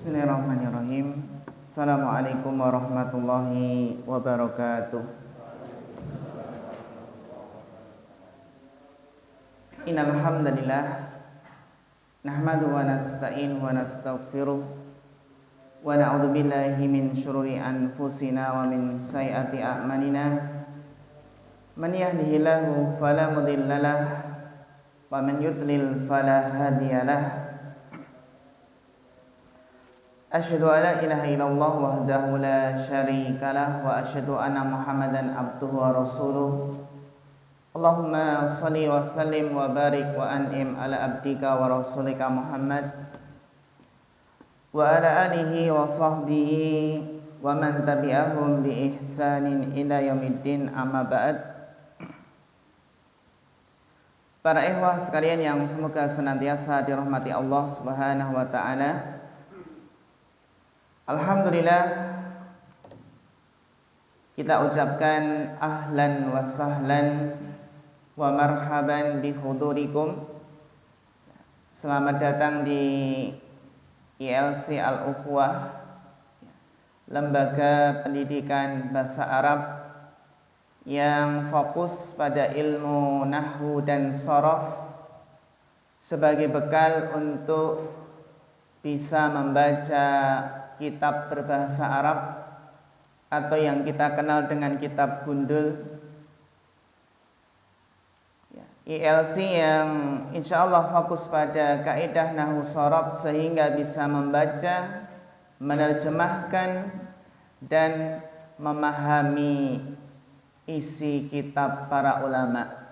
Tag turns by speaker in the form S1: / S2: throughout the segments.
S1: Bismillahirrahmanirrahim. Assalamualaikum warahmatullahi wabarakatuh. Innal hamdalillah nahmaduhu wa nasta'in wa nastaghfiruh wa na'udzu billahi min syururi anfusina wa min sayyiati a'malina. Man yahdihillahu fala mudhillalah wa man yudlil fala hadiyalah. Asyhadu an la ilaha illallah wahdahu la syarikalah wa asyhadu anna Muhammadan abduhu wa rasuluh. Allahumma shalli wa sallim wa barik wa an'im ala abdika wa rasulika Muhammad wa ala alihi wa sahbihi wa man tabi'ahum bi ihsanin ila yaumiddin, amma ba'd. Para ikhwah sekalian yang semoga senantiasa dirahmati Allah Subhanahu wa taala. Alhamdulillah, kita ucapkan ahlan wa sahlan wa marhaban bi hudurikum. Selamat datang di ILC Al-Ukhwah, lembaga pendidikan bahasa Arab yang fokus pada ilmu nahwu dan shorof sebagai bekal untuk bisa membaca kitab berbahasa Arab atau yang kita kenal dengan kitab gundul. ILC yang insya Allah fokus pada kaidah nahwu shorof sehingga bisa membaca, menerjemahkan dan memahami isi kitab para ulama.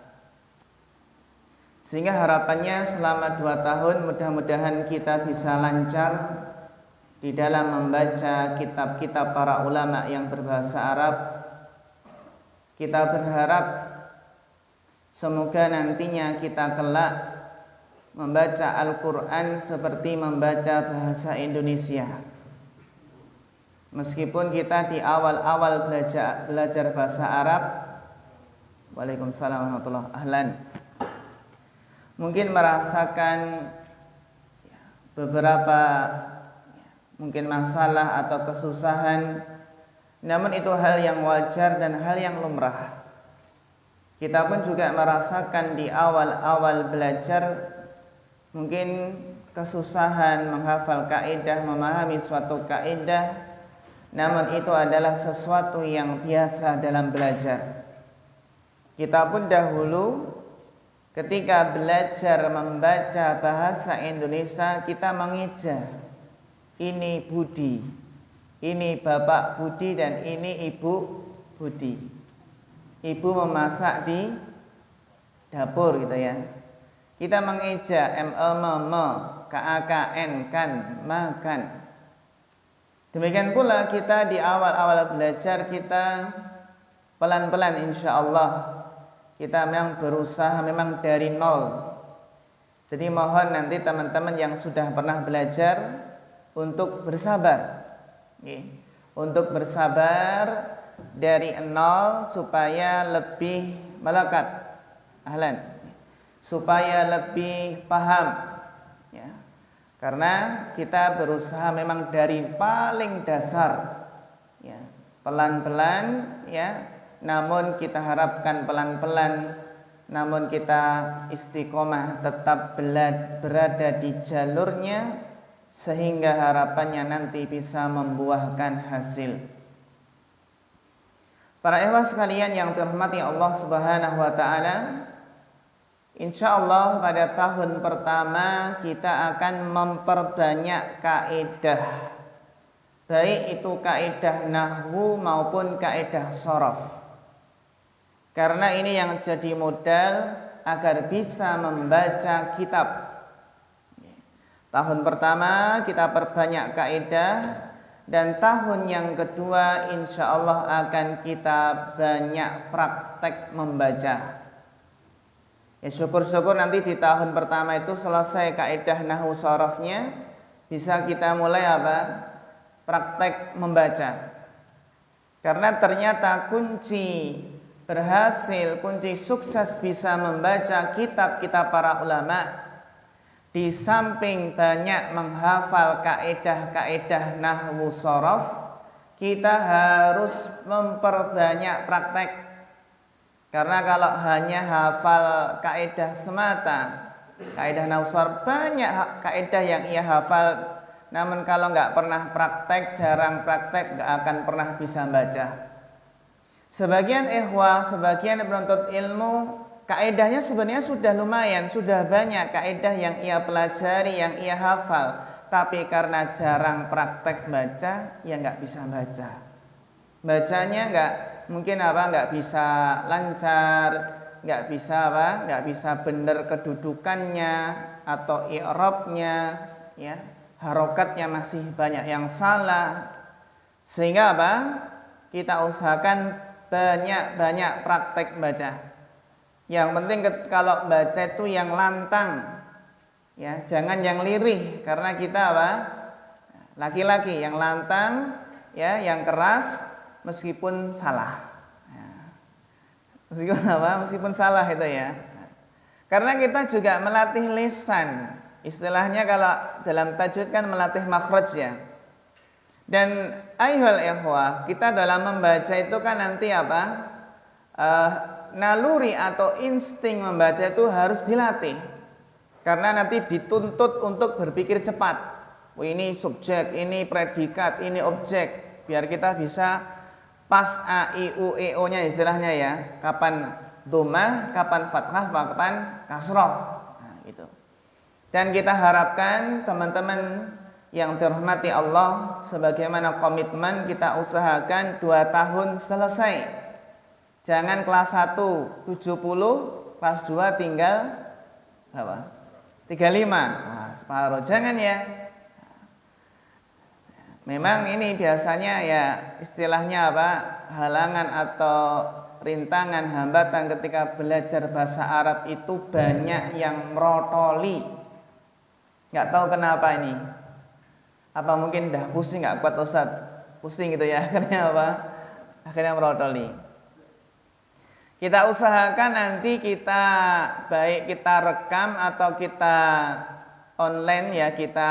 S1: Sehingga harapannya selama 2 tahun mudah-mudahan kita bisa lancar di dalam membaca kitab-kitab para ulama yang berbahasa Arab. Kita berharap semoga nantinya kita kelak membaca Al-Quran seperti membaca bahasa Indonesia. Meskipun kita di awal-awal belajar bahasa Arab, Waalaikumsalam warahmatullahi ahlan, mungkin merasakan beberapa mungkin masalah atau kesusahan, namun itu hal yang wajar dan hal yang lumrah. Kita pun juga merasakan di awal-awal belajar mungkin kesusahan menghafal kaidah, memahami suatu kaidah, namun itu adalah sesuatu yang biasa dalam belajar. Kita pun dahulu ketika belajar membaca bahasa Indonesia, kita mengeja, ini Budi, ini Bapak Budi, dan ini Ibu Budi. Ibu memasak di dapur gitu ya. Kita mengeja KAKN, kan, makan. Demikian pula kita di awal-awal belajar, kita pelan-pelan insya Allah kita memang berusaha memang dari nol. Jadi mohon nanti teman-teman yang sudah pernah belajar untuk bersabar, untuk bersabar dari nol supaya lebih melekat, ahlan, supaya lebih paham, ya. Karena kita berusaha memang dari paling dasar, ya, pelan-pelan, ya. Namun kita harapkan pelan-pelan, namun kita istiqomah tetap berada di jalurnya, sehingga harapannya nanti bisa membuahkan hasil. Para ikhwah sekalian yang dirahmati Allah Subhanahu wa taala, insyaallah pada tahun pertama kita akan memperbanyak kaidah, baik itu kaidah nahwu maupun kaidah shorof. Karena ini yang jadi modal agar bisa membaca kitab. Tahun pertama kita perbanyak kaidah, dan tahun yang kedua insya Allah akan kita banyak praktek membaca. Ya, syukur-syukur nanti di tahun pertama itu selesai kaidah nahwu shorofnya, bisa kita mulai praktek membaca. Karena ternyata kunci berhasil, kunci sukses bisa membaca kitab-kitab para ulama di samping banyak menghafal kaidah-kaidah nahwu shorof, kita harus memperbanyak praktek. Karena kalau hanya hafal kaidah semata, kaidah nahwu shorof, banyak kaidah yang ia hafal, namun kalau nggak pernah praktek, jarang praktek, nggak akan pernah bisa baca. Sebagian ikhwah, sebagian penuntut ilmu, kaedahnya sebenarnya sudah lumayan, sudah banyak kaedah yang ia pelajari, yang ia hafal, tapi karena jarang praktek baca, ya nggak bisa baca. Bacanya nggak bisa lancar, nggak bisa benar kedudukannya atau i'rabnya, ya, harokatnya masih banyak yang salah. Sehingga apa? Kita usahakan banyak praktek baca. Yang penting kalau baca itu yang lantang, ya, jangan yang lirih, karena kita apa? Laki-laki yang lantang, ya, yang keras meskipun salah. Ya. Meskipun salah itu ya. Karena kita juga melatih lisan. Istilahnya kalau dalam tajwid kan melatih makhraj ya. Dan ayyuhal ikhwah, kita dalam membaca itu kan nanti apa? Naluri atau insting membaca itu harus dilatih. Karena nanti dituntut untuk berpikir cepat. Ini subjek, ini predikat, ini objek. Biar kita bisa pas a, i, u, e, o-nya istilahnya ya. Kapan dhammah, kapan fathah, kapan kasroh. Nah, gitu. Dan kita harapkan teman-teman yang dirahmati Allah, sebagaimana komitmen kita usahakan 2 tahun selesai. Jangan kelas 1 70, kelas 2 tinggal berapa? 35. Nah, separuh. Jangan ya. Memang ini biasanya ya istilahnya apa? Halangan atau rintangan, hambatan ketika belajar bahasa Arab itu banyak yang merotoli. Nggak tahu kenapa ini. Apa mungkin dah pusing, nggak kuat Ustaz, pusing gitu ya, akhirnya apa? Akhirnya merotoli. Kita usahakan nanti baik kita rekam atau kita online ya, kita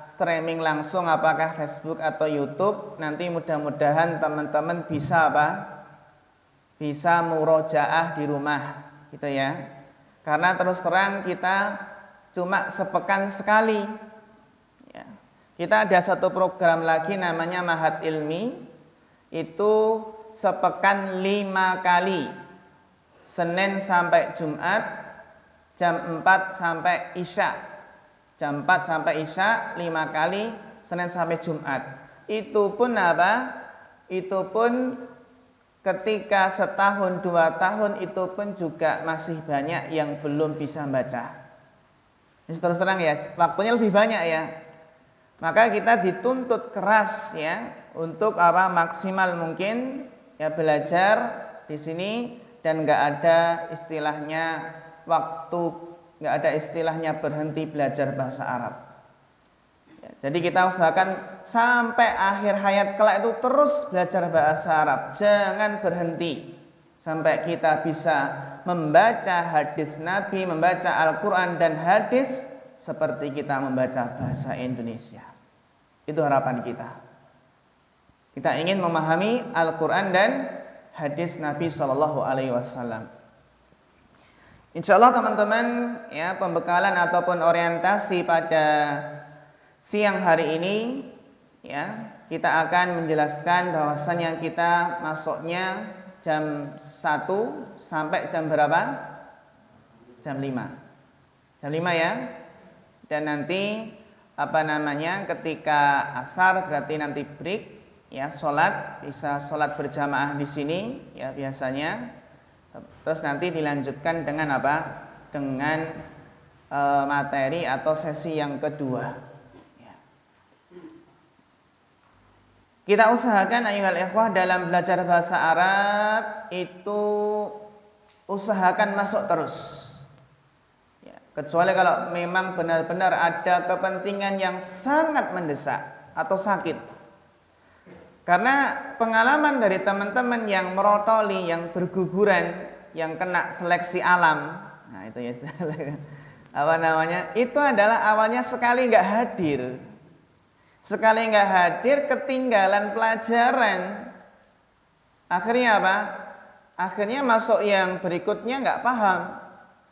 S1: streaming langsung, apakah Facebook atau YouTube. Nanti mudah-mudahan teman-teman bisa apa? Bisa murojaah di rumah, gitu ya. Karena terus terang kita cuma sepekan sekali. Ya. Kita ada satu program lagi namanya Mahad Ilmi, itu sepekan 5 kali, Senin sampai Jumat, jam 4 sampai Isya. Jam 4 sampai Isya 5 kali, Senin sampai Jumat. Itu pun apa? Itu pun ketika setahun 2 tahun itu pun juga masih banyak yang belum bisa baca. Ini terus terang ya, waktunya lebih banyak ya. Maka kita dituntut keras ya untuk apa maksimal mungkin ya belajar di sini, dan nggak ada istilahnya waktu, nggak ada istilahnya berhenti belajar bahasa Arab. Ya, jadi kita usahakan sampai akhir hayat kelak itu terus belajar bahasa Arab, jangan berhenti sampai kita bisa membaca hadis Nabi, membaca Al-Quran dan hadis seperti kita membaca bahasa Indonesia. Itu harapan kita. Kita ingin memahami Al-Quran dan hadis Nabi SAW. Insya Allah teman-teman ya, pembekalan ataupun orientasi pada siang hari ini ya, kita akan menjelaskan bahwasanya kita masuknya jam 1 sampai jam berapa? Jam 5. Jam 5 ya. Dan nanti ketika asar berarti nanti break ya, sholat, bisa sholat berjamaah di sini ya biasanya. Terus nanti dilanjutkan dengan apa? Dengan materi atau sesi yang kedua. Ya. Kita usahakan ayyuhal ikhwah dalam belajar bahasa Arab itu usahakan masuk terus. Ya, kecuali kalau memang benar-benar ada kepentingan yang sangat mendesak atau sakit. Karena pengalaman dari teman-teman yang merotoli, yang berguguran, yang kena seleksi alam, nah itu ya apa namanya? Itu adalah awalnya sekali nggak hadir. Sekali nggak hadir, ketinggalan pelajaran. Akhirnya apa? Akhirnya masuk yang berikutnya nggak paham.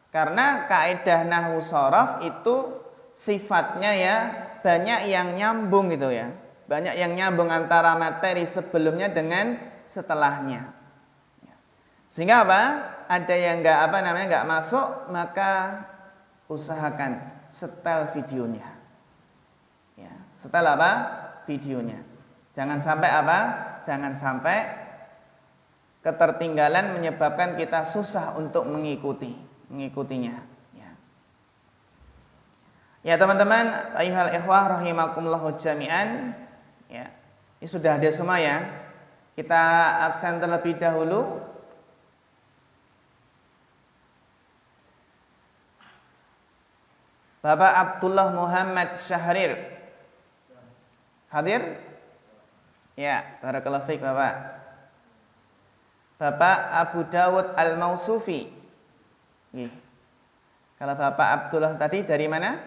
S1: Karena kaidah nahwu shorof itu sifatnya ya banyak yang nyambung gitu ya. Banyak yang nyambung antara materi sebelumnya dengan setelahnya. Sehingga apa? Ada yang nggak masuk, maka usahakan setel videonya. Ya, setel apa? Videonya. Jangan sampai apa? Jangan sampai ketertinggalan menyebabkan kita susah untuk mengikutinya. Ya teman-teman, ayyuhal ikhwah rahimakumullah jami'an. Ya, ini sudah ada semua ya. Kita absen terlebih dahulu. Bapak Abdullah Muhammad Syahrir hadir? Ya, barakallahu fiik Bapak. Bapak Abu Dawud Al-Mausufi. Kalau Bapak Abdullah tadi dari mana?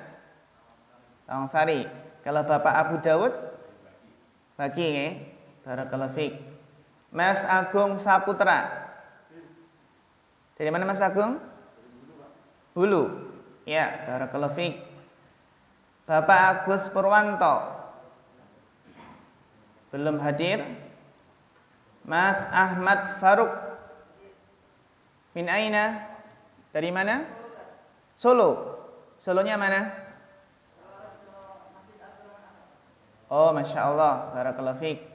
S1: Tawangsari. Kalau Bapak Abu Dawud Bagi, barakallahu fiik. Mas Agung Saputra. Dari mana Mas Agung? Hulu. Ya, barakallahu fiik. Bapak Agus Purwanto. Belum hadir. Mas Ahmad Faruk. Min aina? Dari mana? Solo. Solonya mana? Oh, Masya Allah, barakallahu fiik.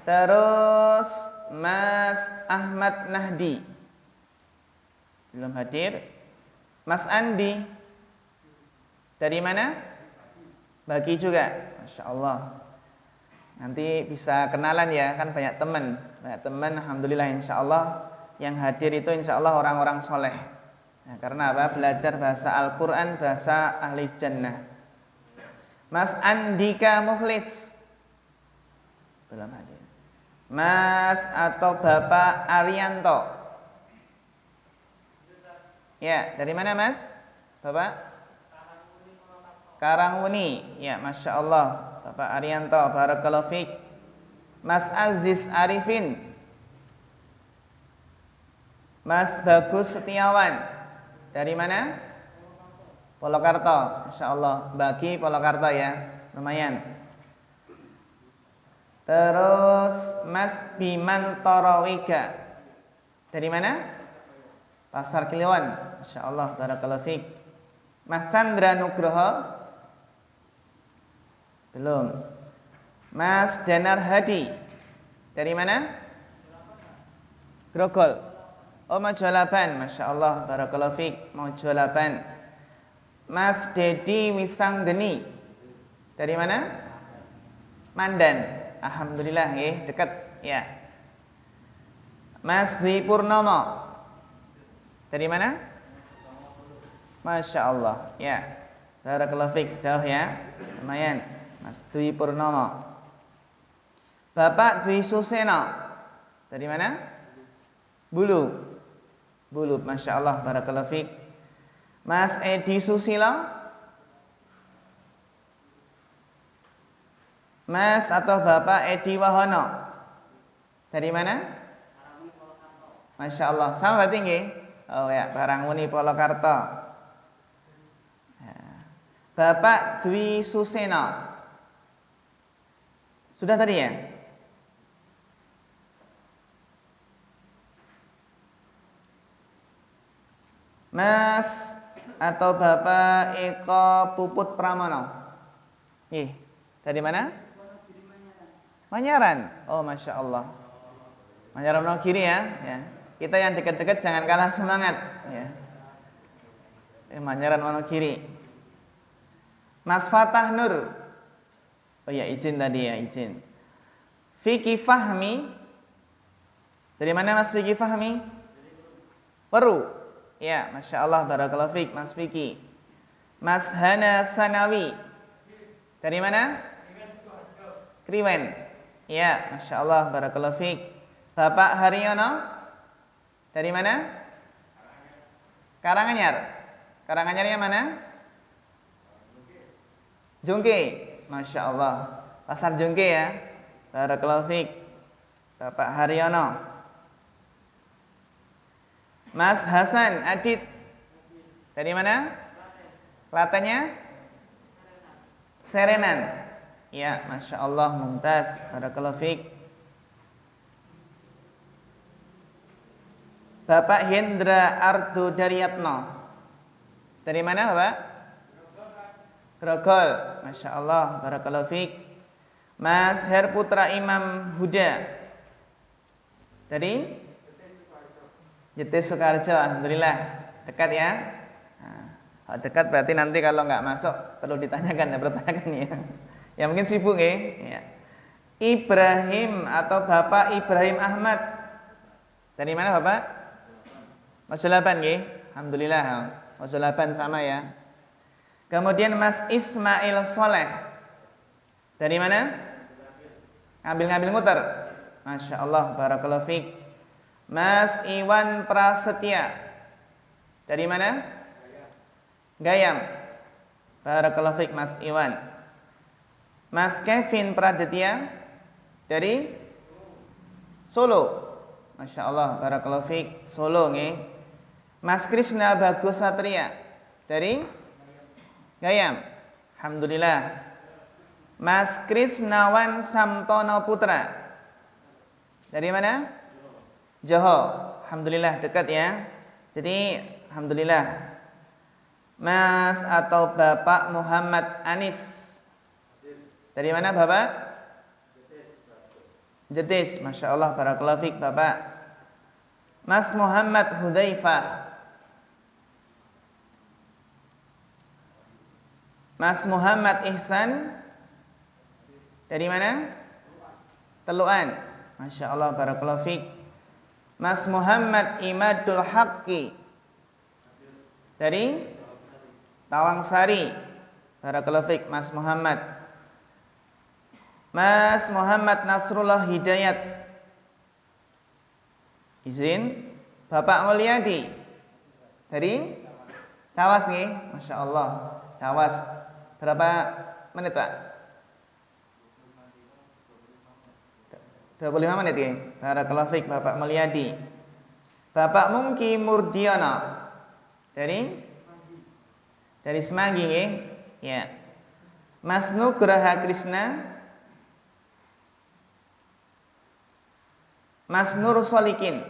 S1: Terus Mas Ahmad Nahdi. Belum hadir. Mas Andi. Dari mana? Bagi juga. Masya Allah. Nanti bisa kenalan ya, kan banyak teman. Banyak teman, alhamdulillah insya Allah. Yang hadir itu insya Allah orang-orang soleh. Nah, karena apa? Belajar bahasa Al-Quran, bahasa ahli jannah. Mas Andika Mukhlis. Belum hadir. Mas atau Bapak Arianto. Ya, dari mana Mas? Bapak? Karangwuni. Ya, Masya Allah. Bapak Arianto, barakallahu fiik. Mas Aziz Arifin. Mas Bagus Setiawan. Dari mana? Polokarto, Masya Allah. Bagi Polokarto ya, lumayan. Terus Mas Bimantoro Wiga. Dari mana? Pasar Kliwon, Masya Allah, barakallahu fiik. Mas Chandra Nugroho. Belum. Mas Danar Hadi. Dari mana? Grogol. Oh, Mojolaban, Masya Allah, barakallahu fiik. Mojolaban. Mas Dedi Wisangdeni. Dari mana? Mandan. Alhamdulillah ya, dekat ya. Mas Dwi Purnomo. Dari mana? Masya Allah ya. Barakallahu fiik, jauh ya. Lumayan. Mas Dwi Purnomo. Bapak Dwi Suseno. Dari mana? Bulu. Bulu, Masya Allah, barakallahu fiik. Mas Edi Susilo. Mas atau Bapak Edi Wahono. Dari mana? Masya Allah, sama berarti nggih? Oh ya, Karangwuni Polokarto. Bapak Dwi Suseno. Sudah tadi ya? Mas atau Bapak Eko Puput Pramono. Dari mana? Manyaran. Oh, Masya Allah. Manyaran Wonogiri ya. Kita yang dekat-dekat jangan kalah semangat ya. Manyaran Wonogiri. Mas Fatah Nur. Oh ya, izin tadi ya, izin. Vicky Fahmi. Dari mana Mas Vicky Fahmi? Peru. Ya, Masya Allah, barakallahu fiik, Mas Vicky. Mas Hana Sanawi. Dari mana? Kriwen. Ya, Masya Allah, barakallahu fiik. Bapak Haryono. Dari mana? Karanganyar. Karanganyarnya mana? Jongke, Masya Allah. Pasar Jongke ya. Barakallahu fiik. Bapak Haryono. Mas Hasan Adit. Dari mana? Kelatennya? Serenan. Ya, Masya Allah, mumtaz. Barakallahu fiik. Bapak Hendra Ardo Daryatno. Dari mana Bapak? Grogol. Masya Allah, barakallahu fiik. Mas Herputra Imam Huda. Dari Jetis Sukarjo. Alhamdulillah. Dekat ya. Nah, dekat berarti nanti kalau nggak masuk perlu ditanyakan ya, pertanyakan ya. Ya mungkin sibuk ya. Ibrahim atau Bapak Ibrahim Ahmad. Dari mana Bapak? Masulaban ya. Alhamdulillah. Masulaban sama ya. Kemudian Mas Ismail Soleh. Dari mana? Ngambil muter. Masya Allah, barakallahu fiik. Mas Iwan Prasetya. Dari mana? Gayam. Barakallahu fiik Mas Iwan. Mas Kevin Praditya. Dari Solo. Masya Allah, barakallahu fiik. Solo nggih. Mas Krishna Bagus Satria. Dari Gayam. Alhamdulillah. Mas Krisnawan Samtono Putra. Dari mana? Johor. Alhamdulillah, dekat ya. Jadi alhamdulillah. Mas atau Bapak Muhammad Anis. Dari mana Bapak? Jetis. Masya Allah, barakallahu fiik Bapak. Mas Muhammad Hudzaifah. Mas Muhammad Ihsan. Dari mana? Teluan. Masya Allah, barakallahu fiik. Mas Muhammad Imadul Haqqi. Dari Tawangsari. Barakallahu fiik Mas Muhammad. Mas Muhammad Nasrullah Hidayat. Izin Bapak Mulyadi. Dari Tawas nih. Masya Allah. Tawas. Berapa menit Pak? 25 menit ya. Barakallahu fiik Bapak Mulyadi. Bapak Mungki Murdiono. Dari Semanggi nggih. Ya. Mas Nugraha Krishna. Mas Nur Solikin.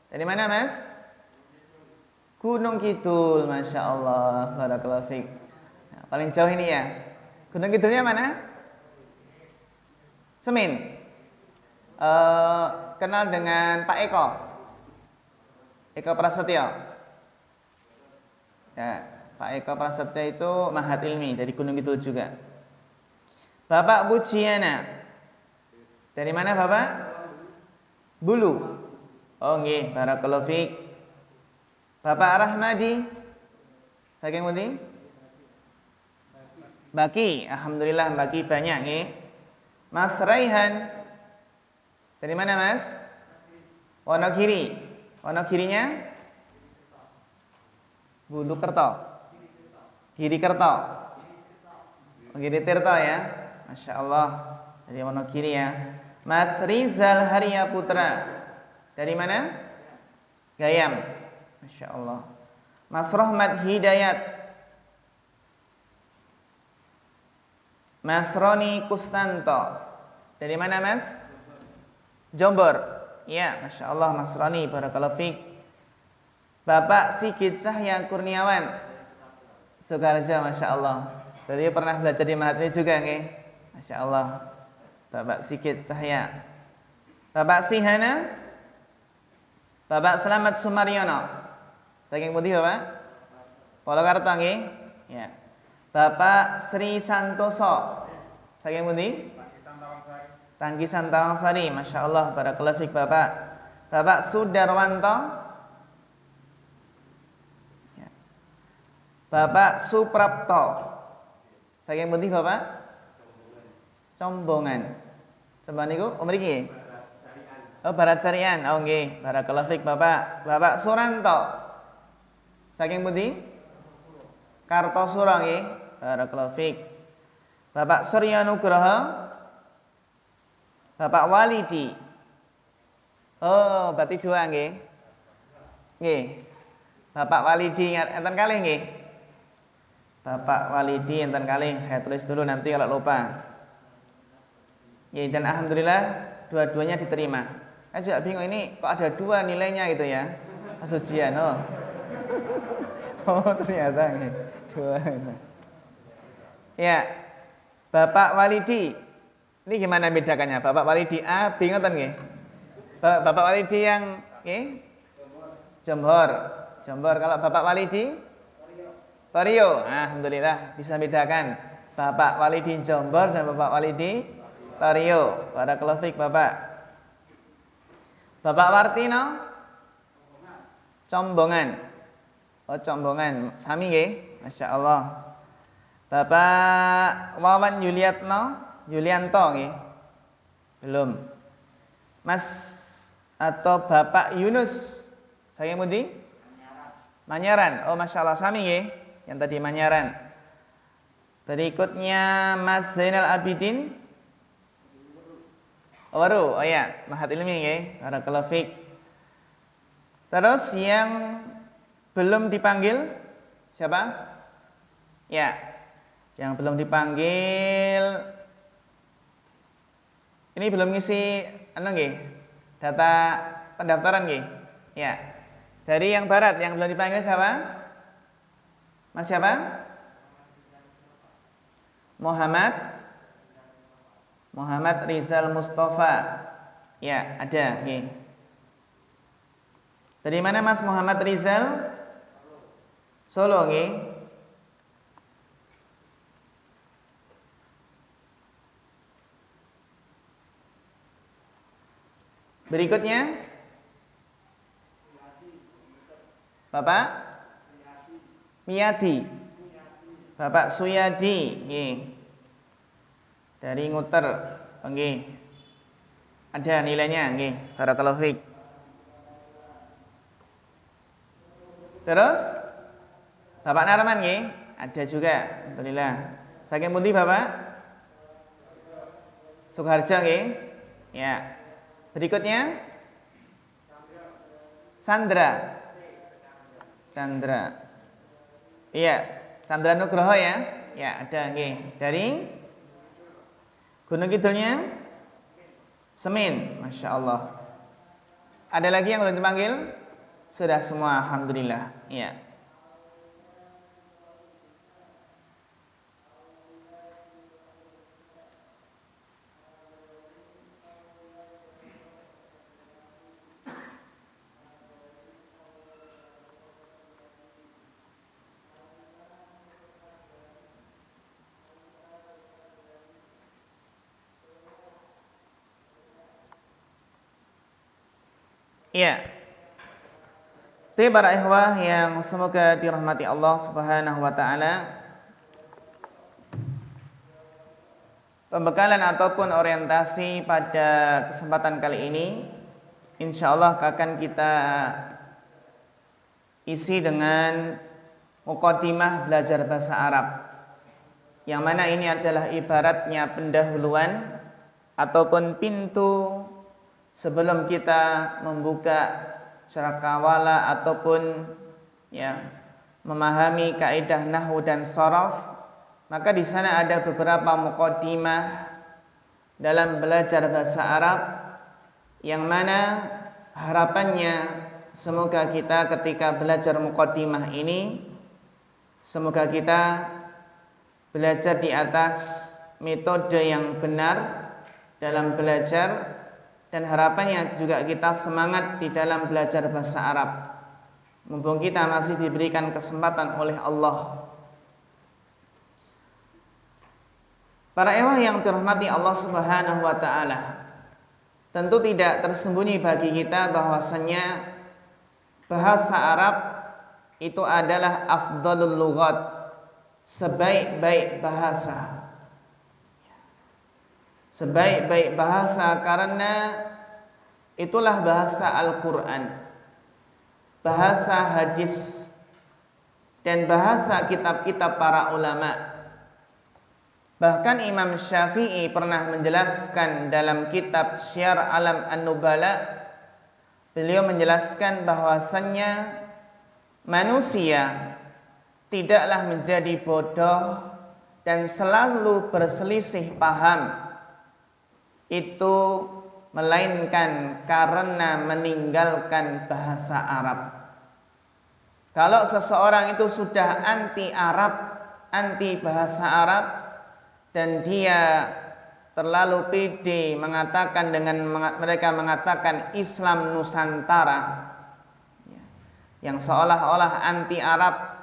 S1: Dari mana Mas? Gunung Kidul. Masya Allah, barakallahu fiik. Nah, paling jauh ini ya. Gunung Kidulnya mana? Semin. Kenal dengan Pak Eko Prasetyo ya, Pak Eko Prasetyo itu Mahat Ilmi dari Gunung Kidul juga. Bapak Bujiana. Dari mana Bapak? Bulu. Oh nggih, barakallahu fiik. Bapak Rahmadi. Saking pundi? Baki. Alhamdulillah baki banyak nggih. Mas Raihan. Dari mana Mas? Wonogiri. Wonogirinya? Bulu Kerto. Giri Kerto. Giri Tirto ya. Masya Allah. Dari Wonogiri ya. Mas Rizal Haria Putra. Dari mana? Gayam. Masya Allah. Mas Rahmat Hidayat. Mas Roni Kustanto. Dari mana Mas? Jombor. Ya, Masya Allah Mas Roni, barakallahu fiik. Bapak Sigit Cahya Kurniawan. Sukarjo, Masya Allah. Jadi pernah belajar di Mahatri juga nggih? Masya Allah. Bapak Sigit Cahya. Bapak Sihana. Bapak Selamat Sumaryono. Saking pundi Bapak? Polokarto nggih? Ya. Bapak Sri Santoso. Saking pundi? Tangkisan Tawangsari. Masya Allah, barakallahu fiik Bapak. Bapak Sudarwanto. Ya. Bapak Suprapto. Saking pundi Bapak? Combongan. Combongan niku mriki. Oh, Barat Carian. Oh nggih, barakallahu fiik Bapak. Bapak Suranto. Saking pundi? Kartosuro nggih. Barakallahu fiik. Bapak Surya Nugroho, Bapak Walidi. Oh, berarti dua nggih. Nggih. Bapak Walidi enten kalih nggih. Bapak Walidi enten kalih, saya tulis dulu nanti kalau lupa. Ya, dan alhamdulillah dua-duanya diterima. Saya juga bingung ini kok ada dua nilainya gitu ya. Pas ujian, oh. Oh, ternyata nggih. Dua. Ya. Bapak Walidi. Ini gimana bedakannya? Bapak Walidi A, B ngoten nggih. Bapak Walidi yang nggih? Jombor. Kalau Bapak Walidi Torio. Alhamdulillah bisa bedakan Bapak Walidi Jombor dan Bapak Walidi Torio. Barakallahu fiik Bapak. Bapak Wartino Combongan. Oh, Combongan. Sami nggih? Masyaallah. Bapak Wawan Yulianto nggih. Belum. Mas atau Bapak Yunus. Saya mudi? Manyaran. Oh, masyaallah sami nggih. Yang tadi Manyaran. Berikutnya Mas Zainal Abidin. Oh, baru. Oh ya, Mahat Ilmi nggih. Barakallahu fiik. Terus yang belum dipanggil siapa? Ya. Yang belum dipanggil ini belum ngisi nggih. Data pendaftaran nggih. Ya. Dari yang barat yang belum dipanggil siapa? Mas siapa? Muhammad Rizal Mustafa. Ya, ada nggih. Dari mana Mas Muhammad Rizal? Solo nggih. Berikutnya Bapak Miyadi. Bapak Suyadi nggih. Dari Nguter nggih. Ada nilainya nggih. Barakallahu fiik. Terus Bapak Narman nggih, ada juga. Alhamdulillah. Saking pundi Bapak? Sukoharjo nggih. Ya. Berikutnya Sandra. Iya, Sandra Nugroho ya. Ya, ada nggih. Dari Gunung Kidulnya Semin, Masya Allah. Ada lagi yang belum dipanggil? Sudah semua, alhamdulillah. Iya. Iya. Itu para ikhwah yang semoga dirahmati Allah Subhanahu wa taala. Pembekalan ataupun orientasi pada kesempatan kali ini insyaallah akan kita isi dengan muqaddimah belajar bahasa Arab. Yang mana ini adalah ibaratnya pendahuluan ataupun pintu sebelum kita membuka cakrawala ataupun ya memahami kaidah nahwu dan sharaf, maka di sana ada beberapa muqaddimah dalam belajar bahasa Arab yang mana harapannya semoga kita ketika belajar muqaddimah ini semoga kita belajar di atas metode yang benar dalam belajar. Dan harapannya juga kita semangat di dalam belajar bahasa Arab. Mumpung kita masih diberikan kesempatan oleh Allah. Para ikhwah yang dirahmati Allah Subhanahu wa taala. Tentu tidak tersembunyi bagi kita bahwasanya bahasa Arab itu adalah afdhalul lughat, sebaik-baik bahasa. Sebaik-baik bahasa karena itulah bahasa Al-Quran, bahasa hadis, dan bahasa kitab-kitab para ulama. Bahkan Imam Syafi'i pernah menjelaskan dalam kitab Syiar Alam An-Nubala, beliau menjelaskan bahwasannya manusia tidaklah menjadi bodoh dan selalu berselisih paham itu melainkan karena meninggalkan bahasa Arab. Kalau seseorang itu sudah anti Arab, anti bahasa Arab, dan dia terlalu pede mengatakan mereka mengatakan Islam Nusantara, yang seolah-olah anti Arab,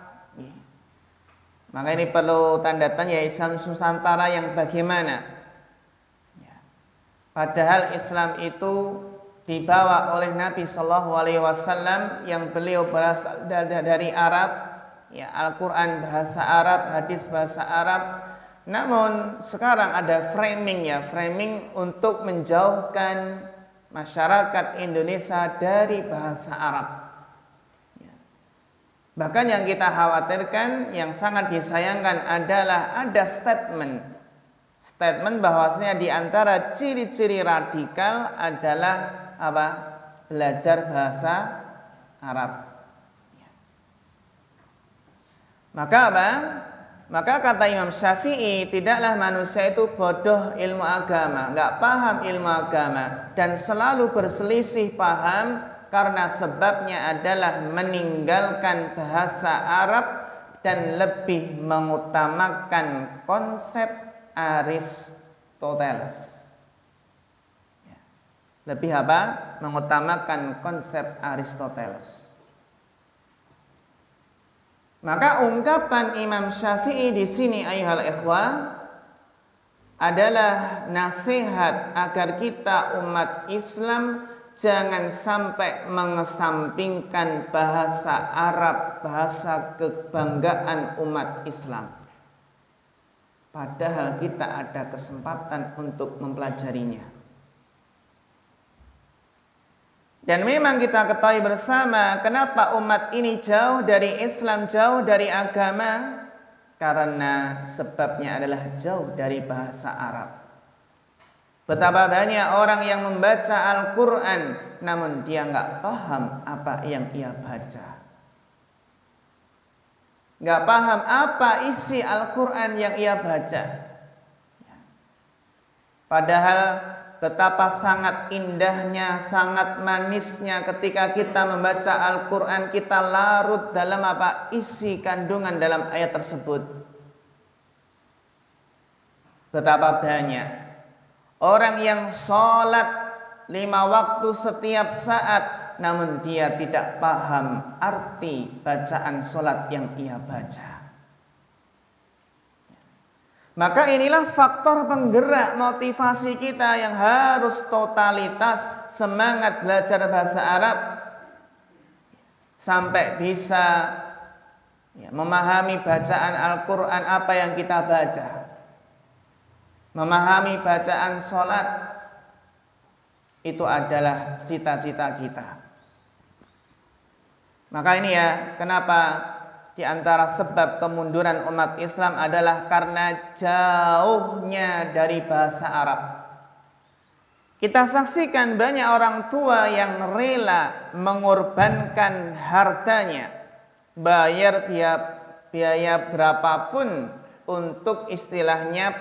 S1: maka ini perlu tanda tanya, Islam Nusantara yang bagaimana? Padahal Islam itu dibawa oleh Nabi Shallallahu Alaihi Wasallam yang beliau berasal dari Arab, ya, Al-Quran bahasa Arab, hadis bahasa Arab. Namun sekarang ada framing untuk menjauhkan masyarakat Indonesia dari bahasa Arab. Bahkan yang kita khawatirkan, yang sangat disayangkan adalah ada statement bahwasanya di antara ciri-ciri radikal adalah apa? Belajar bahasa Arab. Maka apa? Maka kata Imam Syafi'i, tidaklah manusia itu bodoh ilmu agama, nggak paham ilmu agama, dan selalu berselisih paham karena sebabnya adalah meninggalkan bahasa Arab dan lebih mengutamakan konsep Aristoteles. Lebih apa? Mengutamakan konsep Aristoteles. Maka ungkapan Imam Syafi'i di sini ayyuhal ikhwah adalah nasihat agar kita umat Islam jangan sampai mengesampingkan bahasa Arab, bahasa kebanggaan umat Islam. Padahal kita ada kesempatan untuk mempelajarinya. Dan memang kita ketahui bersama kenapa umat ini jauh dari Islam, jauh dari agama, karena sebabnya adalah jauh dari bahasa Arab. Betapa banyak orang yang membaca Al-Quran namun dia nggak paham apa yang ia baca, nggak paham apa isi Al-Quran yang ia baca. Padahal betapa sangat indahnya, sangat manisnya ketika kita membaca Al-Quran, kita larut dalam apa isi kandungan dalam ayat tersebut. Betapa banyak orang yang sholat 5 waktu setiap saat, namun dia tidak paham arti bacaan sholat yang ia baca. Maka inilah faktor penggerak motivasi kita yang harus totalitas semangat belajar bahasa Arab sampai bisa memahami bacaan Al-Quran apa yang kita baca, memahami bacaan sholat. Itu adalah cita-cita kita. Maka ini ya, kenapa di antara sebab kemunduran umat Islam adalah karena jauhnya dari bahasa Arab. Kita saksikan banyak orang tua yang rela mengorbankan hartanya, bayar biaya berapapun untuk istilahnya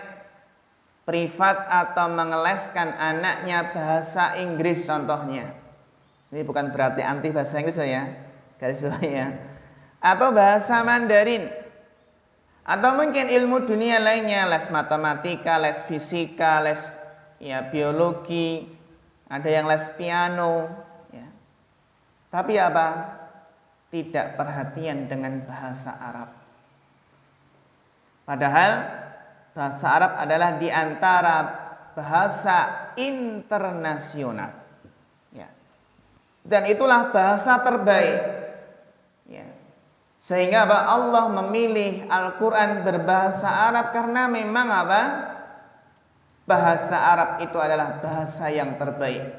S1: privat atau mengeleskan anaknya bahasa Inggris contohnya. Ini bukan berarti anti bahasa Inggris ya, garis bawah ya. Atau bahasa Mandarin, atau mungkin ilmu dunia lainnya, les matematika, les fisika, les biologi, ada yang les piano, ya. Tapi apa? Tidak perhatian dengan bahasa Arab. Padahal bahasa Arab adalah di antara bahasa internasional, ya. Dan itulah bahasa terbaik, ya. Sehingga Allah memilih Al-Quran berbahasa Arab karena memang apa? Bahasa Arab itu adalah bahasa yang terbaik.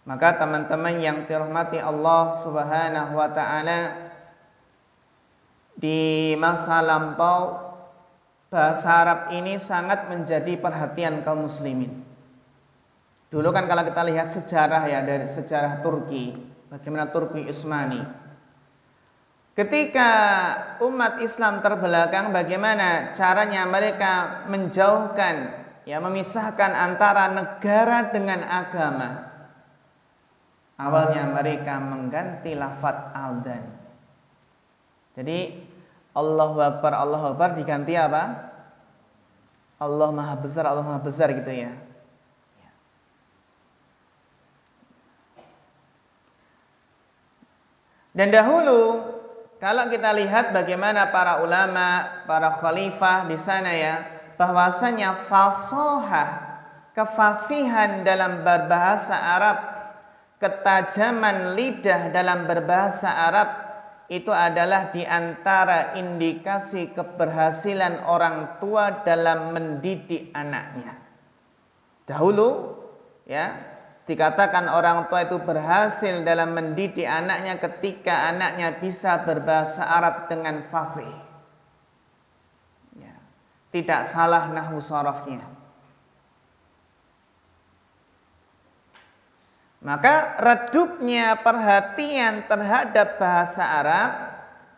S1: Maka teman-teman yang dirahmati Allah Subhanahu wa ta'ala, Di masa lampau bahasa Arab ini sangat menjadi perhatian kaum muslimin. Dulu kan kalau kita lihat sejarah ya, dari sejarah Turki, bagaimana Turki Utsmani. Ketika umat Islam terbelakang, bagaimana caranya mereka menjauhkan, ya, memisahkan antara negara dengan agama. Awalnya mereka mengganti lafadz aldan. Jadi Allahu Akbar diganti apa? Allah Maha Besar gitu ya. Dan dahulu kalau kita lihat bagaimana para ulama, para khalifah di sana ya, bahwasanya fasahah, kefasihan dalam berbahasa Arab, ketajaman lidah dalam berbahasa Arab itu adalah di antara indikasi keberhasilan orang tua dalam mendidik anaknya. Dahulu ya, dikatakan orang tua itu berhasil dalam mendidik anaknya ketika anaknya bisa berbahasa Arab dengan fasih. Ya, tidak salah nahwu sharafnya. Maka redupnya perhatian terhadap bahasa Arab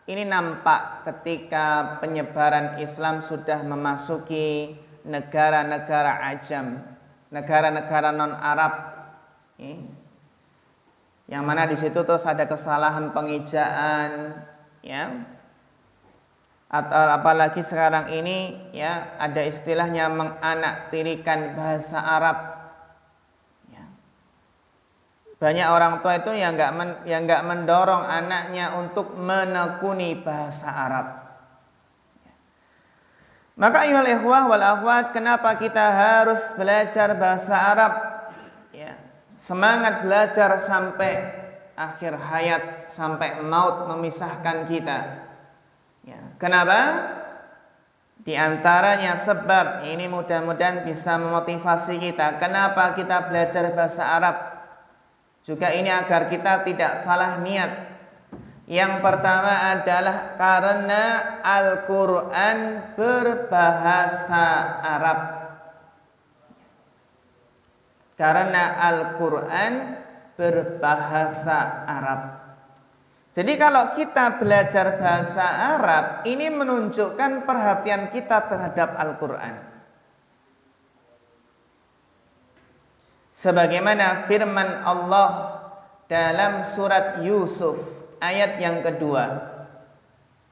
S1: ini nampak ketika penyebaran Islam sudah memasuki negara-negara ajam, negara-negara non-Arab. Yang mana di situ terus ada kesalahan pengejaan, ya. Atau apalagi sekarang ini ya ada istilahnya menganaktirikan bahasa Arab. Ya. Banyak orang tua itu yang nggak mendorong anaknya untuk menekuni bahasa Arab. Maka ayyuhal ikhwah wal akhwat, kenapa kita harus belajar bahasa Arab? Ya. Semangat belajar sampai akhir hayat, sampai maut memisahkan kita. Ya. Kenapa? Di antaranya sebab ini mudah-mudahan bisa memotivasi kita. Kenapa kita belajar bahasa Arab? Juga ini agar kita tidak salah niat. Yang pertama adalah karena Al-Quran berbahasa Arab. Karena Al-Quran berbahasa Arab. Jadi kalau kita belajar bahasa Arab, ini menunjukkan perhatian kita terhadap Al-Quran. Sebagaimana firman Allah dalam surat Yusuf ayat yang kedua.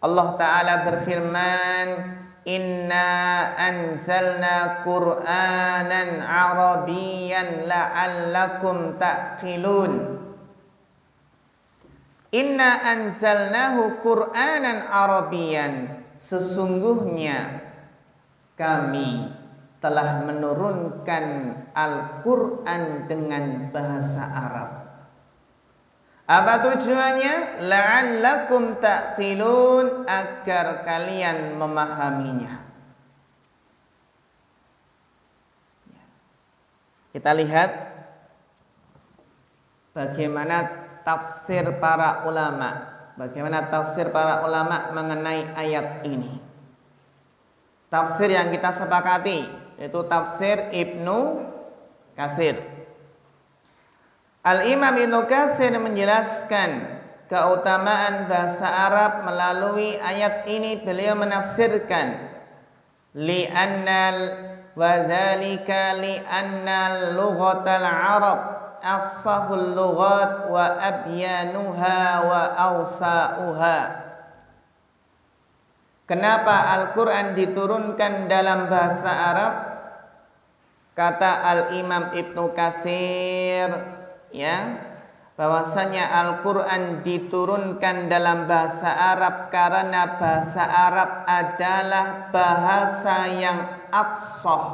S1: Allah Ta'ala berfirman, Inna anzalna Qur'anan Arabiyyan la'allakum ta'qilun. Inna anzalnahu Qur'anan Arabiyyan. Sesungguhnya kami telah menurunkan Al-Quran dengan bahasa Arab. Apa tujuannya? La'allakum ta'qilun, agar kalian memahaminya. Kita lihat bagaimana tafsir para ulama. Bagaimana tafsir para ulama mengenai ayat ini. Tafsir yang kita sepakati yaitu tafsir Ibnu Katsir. Al-Imam Ibnu Katsir menjelaskan keutamaan bahasa Arab melalui ayat ini. Beliau menafsirkan li'annal wa dzalika li'annal lughatal Arab afsahul lughat wa abyanuha wa awsa'uha. Kenapa Al-Quran diturunkan dalam bahasa Arab? Kata Al-Imam Ibnu Katsir, ya, bahwasanya Al-Quran diturunkan dalam bahasa Arab karena bahasa Arab adalah bahasa yang afsah,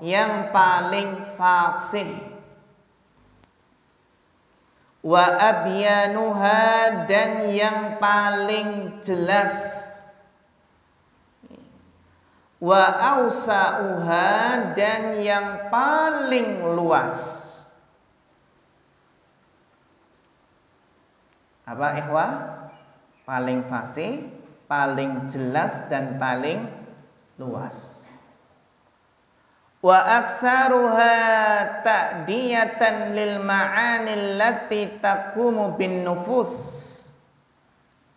S1: yang paling fasih, wa abyanuha, dan yang paling jelas, wa awsa'uha, dan yang paling luas. Apa ikhwah? Paling fasih, paling jelas dan paling luas. Wa aktsaruha ta'diyatan lil ma'ani allati taqumu bin nufus.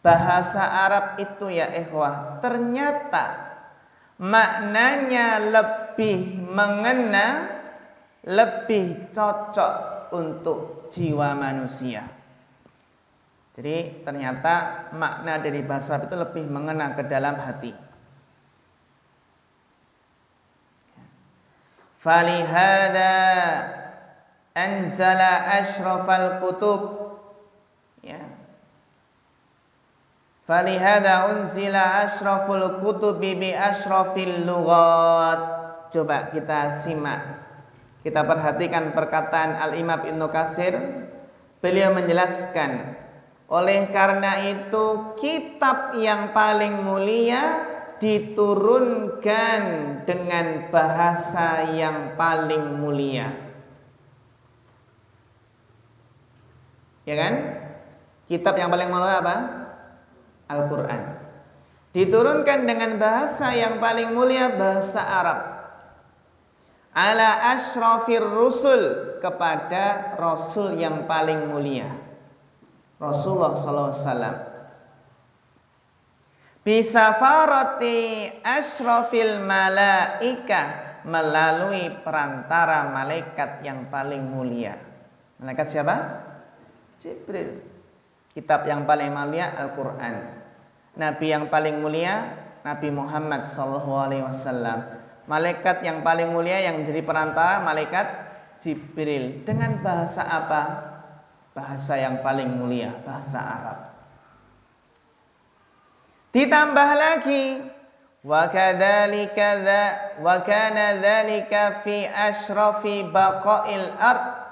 S1: Bahasa Arab itu ya ikhwah, ternyata maknanya lebih mengena, lebih cocok untuk jiwa manusia. Jadi ternyata makna dari bahasa Arab itu lebih mengena ke dalam hati. Falihada anzala asyrafal kutub. Ya. Falihada unzila asyraful kutubi bi asyrafil lughat. Coba kita simak. Kita perhatikan perkataan Al-Imam Ibnu Katsir. Beliau menjelaskan, oleh karena itu kitab yang paling mulia diturunkan dengan bahasa yang paling mulia. Ya kan? Kitab yang paling mulia apa? Al-Quran. Diturunkan dengan bahasa yang paling mulia, bahasa Arab. Ala asyrafir rusul, kepada Rasul yang paling mulia, Rasulullah SAW. Bisafarati asyrafil malaika, melalui perantara malaikat yang paling mulia. Malaikat siapa? Jibril. Kitab yang paling mulia Al-Quran. Nabi yang paling mulia Nabi Muhammad SAW. Malaikat yang paling mulia yang menjadi perantara malaikat Jibril. Dengan bahasa apa? Bahasa yang paling mulia, bahasa Arab. Ditambah lagi, wa kana dzalika fi asyrafi baqa'il ard.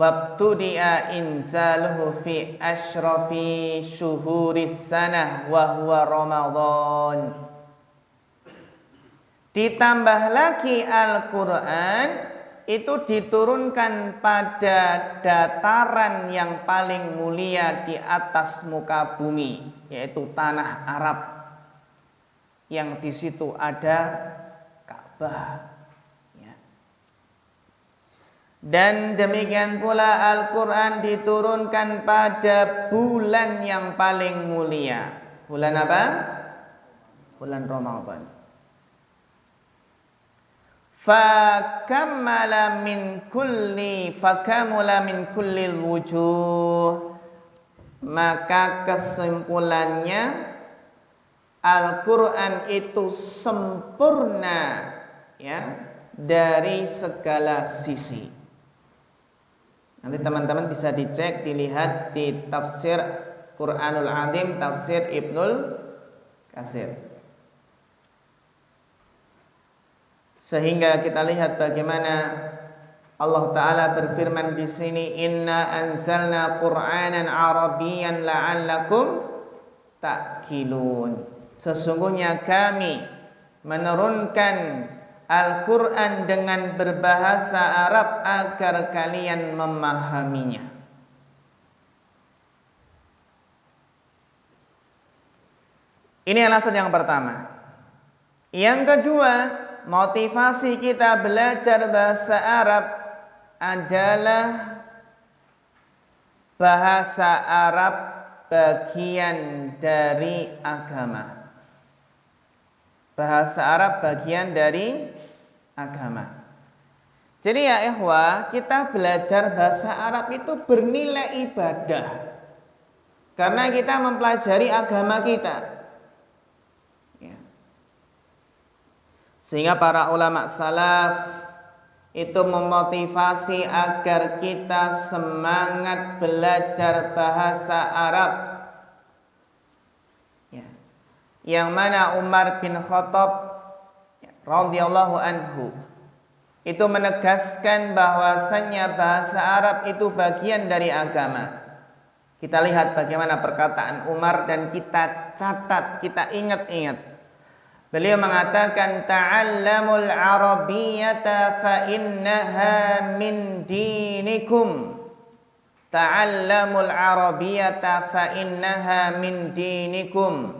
S1: Wabtudi'a inzaluhu fi asyrafi syuhuris sanah wa huwa Ramadan. Ditambah lagi Al-Quran itu diturunkan pada dataran yang paling mulia di atas muka bumi, yaitu tanah Arab, yang di situ ada Ka'bah. Dan demikian pula Al-Quran diturunkan pada bulan yang paling mulia. Bulan apa? Bulan Ramadan. Fakamula min kulli wujuh. Maka kesimpulannya, Al-Quran itu sempurna, ya, dari segala sisi. Nanti teman-teman bisa dicek, dilihat di tafsir Quranul Azim, tafsir Ibnul Katsir. Sehingga kita lihat bagaimana Allah Ta'ala berfirman di sini, Inna anzalna Qur'anan Arabiyyan la'allakum ta'qilun. Sesungguhnya kami menurunkan Al-Quran dengan berbahasa Arab agar kalian memahaminya. Ini alasan yang pertama. Yang kedua, motivasi kita belajar bahasa Arab adalah bahasa Arab bagian dari agama. Bahasa Arab bagian dari agama. Jadi ya ikhwah, kita belajar bahasa Arab itu bernilai ibadah, karena kita mempelajari agama kita. Ya. Sehingga para ulama salaf itu memotivasi agar kita semangat belajar bahasa Arab. Yang mana Umar bin Khattab radhiyallahu anhu itu menegaskan bahwasannya bahasa Arab itu bagian dari agama. Kita lihat bagaimana perkataan Umar dan kita catat, kita ingat-ingat. Beliau mengatakan, ta'allamul arabiyyata fa innaha min dinikum. ta'allamul arabiyyata fa innaha min dinikum.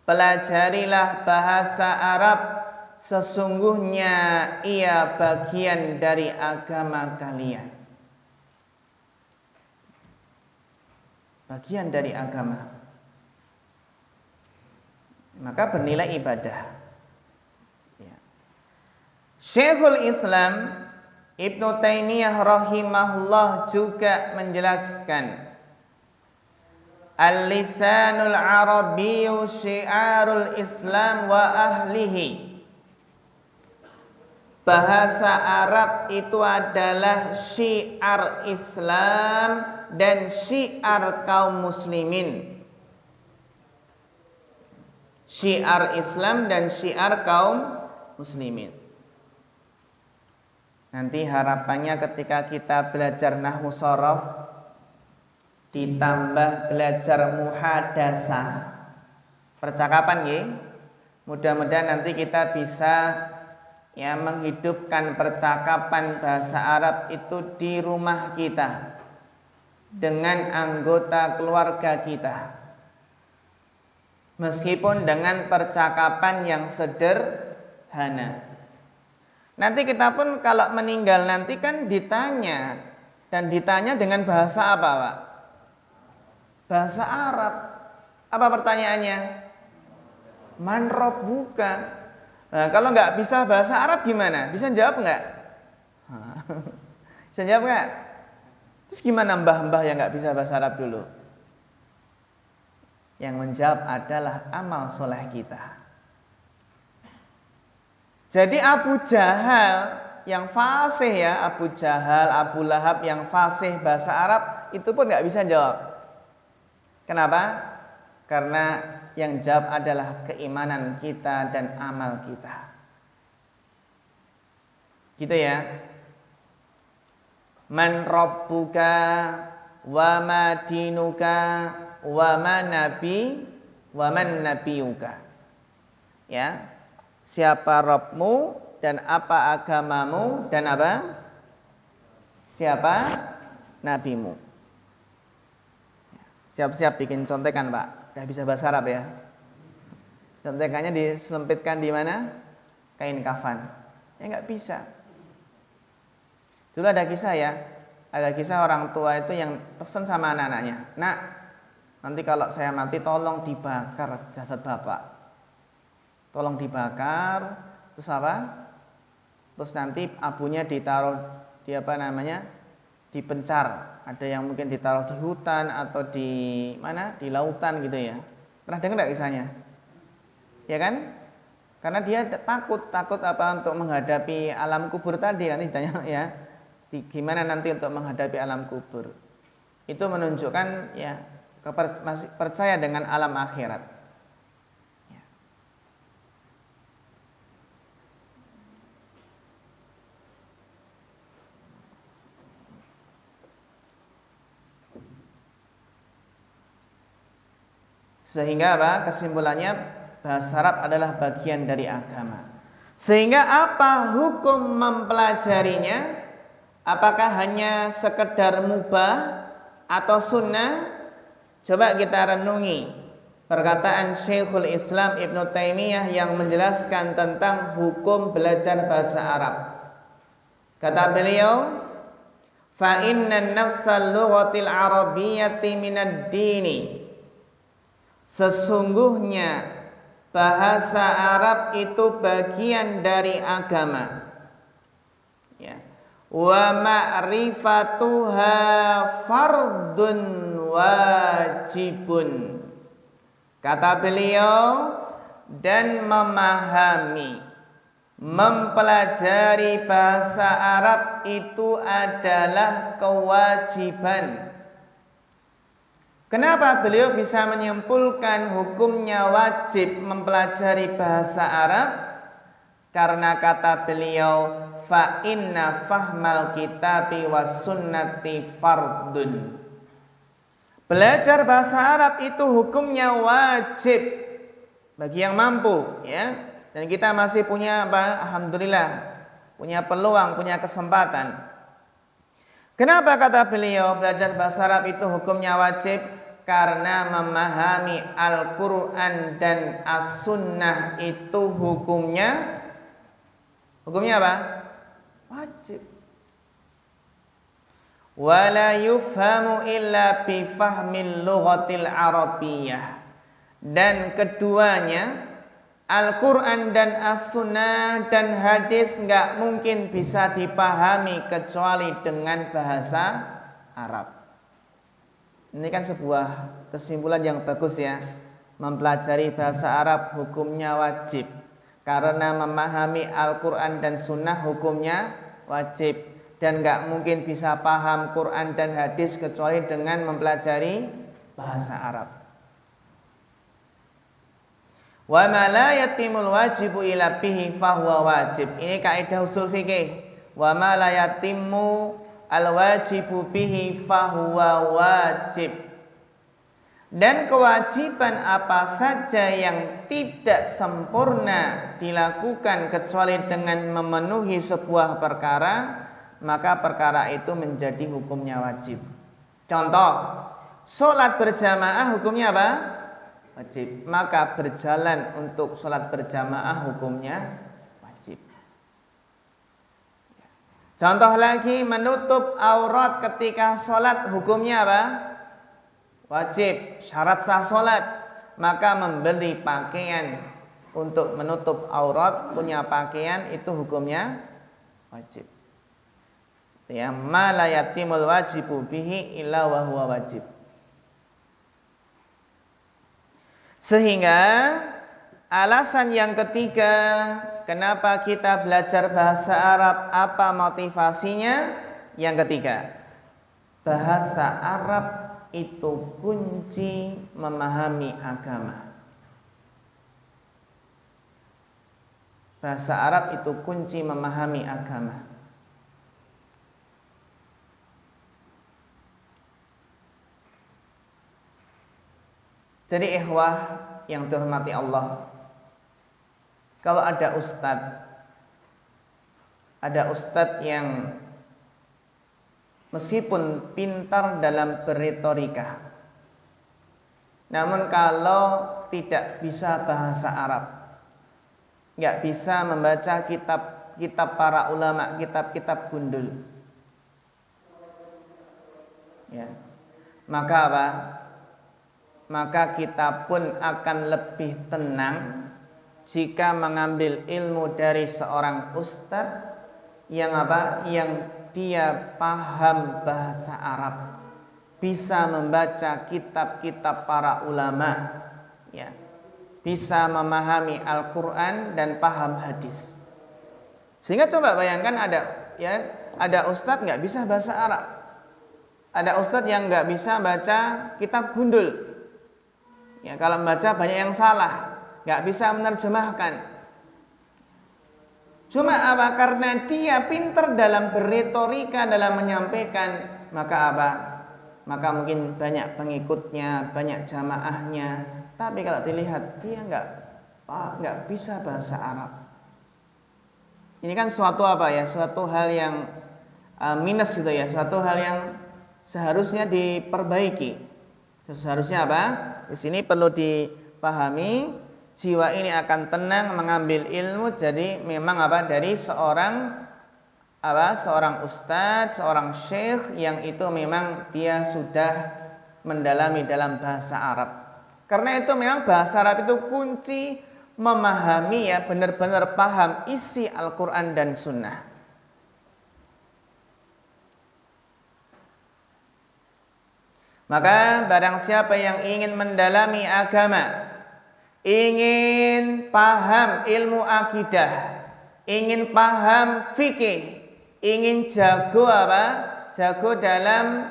S1: Pelajarilah bahasa Arab, sesungguhnya ia bagian dari agama kalian. Bagian dari agama. Maka bernilai ibadah. Ya. Syekhul Islam Ibnu Taimiyah rahimahullah juga menjelaskan, al-lisanul arabiyyu syiarul Islam wa ahlihi. Bahasa Arab itu adalah syiar Islam dan syiar kaum muslimin. Syiar Islam dan syiar kaum muslimin. Nanti harapannya ketika kita belajar nahwu shorof ditambah belajar muhadasah, percakapan ya. Mudah-mudahan nanti kita bisa ya menghidupkan percakapan bahasa Arab itu di rumah kita dengan anggota keluarga kita. Meskipun dengan percakapan yang sederhana. Nanti kita pun kalau meninggal nanti kan ditanya, dan ditanya dengan bahasa apa, Pak? Bahasa Arab. Apa pertanyaannya? Man rabbuka. Nah, kalau nggak bisa bahasa Arab gimana? Bisa jawab nggak? Bisa jawab nggak? Terus gimana mbah-mbah yang nggak bisa bahasa Arab dulu? Yang menjawab adalah amal soleh kita. Jadi Abu Jahal yang fasih ya, Abu Jahal, Abu Lahab yang fasih bahasa Arab itu pun nggak bisa jawab. Kenapa? Karena yang jawab adalah keimanan kita dan amal kita. Gitu ya. Man rabbuka wa ma dinuka wa man nabiyuka. Ya. Siapa Rabbmu dan apa agamamu dan apa? Siapa nabimu? Siap-siap bikin contekan, Pak. Udah bisa bahasa Arab ya. Contekannya diselempitkan di mana? Kain kafan. Ya nggak bisa. Dulu ada kisah ya. Ada kisah orang tua itu yang pesan sama anak-anaknya. Nak, nanti kalau saya mati tolong dibakar jasad bapak. Tolong dibakar, terus apa? Terus nanti abunya ditaruh di apa namanya? Dipencar. Ada yang mungkin ditaruh di hutan atau di mana? Di lautan gitu ya. Pernah dengar enggak kisahnya? Ya kan? Karena dia takut apa untuk menghadapi alam kubur tadi. Nanti ditanya ya, gimana nanti untuk menghadapi alam kubur? Itu menunjukkan ya masih percaya dengan alam akhirat. Sehingga apa? Kesimpulannya bahasa Arab adalah bagian dari agama. Sehingga apa hukum mempelajarinya? Apakah hanya sekedar mubah atau sunnah? Coba kita renungi perkataan Syekhul Islam Ibnu Taimiyah yang menjelaskan tentang hukum belajar bahasa Arab. Kata beliau, fa inna nafsal lughatil arabiyyati minad dini. Sesungguhnya bahasa Arab itu bagian dari agama. Ya. Wa ma'rifatuha fardun wajibun. Kata beliau, dan memahami, mempelajari bahasa Arab itu adalah kewajiban. Kenapa beliau bisa menyimpulkan hukumnya wajib mempelajari bahasa Arab? Karena kata beliau, fa inna fahmal kitabi was sunnati fardun. Belajar bahasa Arab itu hukumnya wajib bagi yang mampu, ya. Dan kita masih punya apa? Alhamdulillah, punya peluang, punya kesempatan. Kenapa kata beliau belajar bahasa Arab itu hukumnya wajib? Karena memahami Al-Quran dan As-Sunnah itu hukumnya apa? Wajib. Wala yufhamu illa bifahmil lughatil arabiyyah. Dan keduanya Al-Quran dan As-Sunnah dan hadis nggak mungkin bisa dipahami kecuali dengan bahasa Arab. Ini kan sebuah kesimpulan yang bagus ya. Mempelajari bahasa Arab hukumnya wajib. Karena memahami Al-Quran dan Sunnah hukumnya wajib. Dan nggak mungkin bisa paham Quran dan hadis kecuali dengan mempelajari bahasa Arab. Wa ma la yatimul wajibu ila bihi fahuwa wajib. Ini kaidah usul fikih. Wa ma la yatimmu al-wajibu bihi fahuwa wajib. Dan kewajiban apa saja yang tidak sempurna dilakukan kecuali dengan memenuhi sebuah perkara, maka perkara itu menjadi hukumnya wajib. Contoh, sholat berjamaah hukumnya apa? Wajib. Maka berjalan untuk sholat berjamaah hukumnya wajib. Contoh lagi, menutup aurat ketika sholat hukumnya apa? Wajib. Syarat sah sholat. Maka membeli pakaian untuk menutup aurat, punya pakaian itu hukumnya wajib. Ya, ma la yatimul wajibu bihi illa wa huwa wajib. Sehingga alasan yang ketiga, kenapa kita belajar bahasa Arab, apa motivasinya? Yang ketiga, bahasa Arab itu kunci memahami agama. Bahasa Arab itu kunci memahami agama. Jadi ikhwah yang dihormati Allah, kalau ada ustadz yang meskipun pintar dalam berretorika, namun kalau tidak bisa bahasa Arab, nggak bisa membaca kitab para ulama, kitab-kitab gundul, ya, maka apa? Maka kita pun akan lebih tenang jika mengambil ilmu dari seorang ustadz yang apa? Yang dia paham bahasa Arab, bisa membaca kitab-kitab para ulama, ya, bisa memahami Al-Quran dan paham hadis. Sehingga coba bayangkan ada ustadz nggak bisa bahasa Arab, ada ustadz yang nggak bisa baca kitab gundul. Ya, kalau membaca banyak yang salah, nggak bisa menerjemahkan. Cuma apa? Karena dia pintar dalam berretorika, dalam menyampaikan, maka apa? Maka mungkin banyak pengikutnya, banyak jamaahnya. Tapi kalau dilihat dia nggak bisa bahasa Arab. Ini kan suatu apa ya? Suatu hal yang minus gitu ya. Suatu hal yang seharusnya diperbaiki. Seharusnya apa? Di sini perlu dipahami, jiwa ini akan tenang mengambil ilmu. Jadi memang apa? Dari seorang ustadz, seorang syekh yang itu memang dia sudah mendalami dalam bahasa Arab. Karena itu memang bahasa Arab itu kunci memahami, ya, benar-benar paham isi Al-Quran dan Sunnah. Maka barang siapa yang ingin mendalami agama, ingin paham ilmu akidah, ingin paham fikih, ingin jago apa? Jago dalam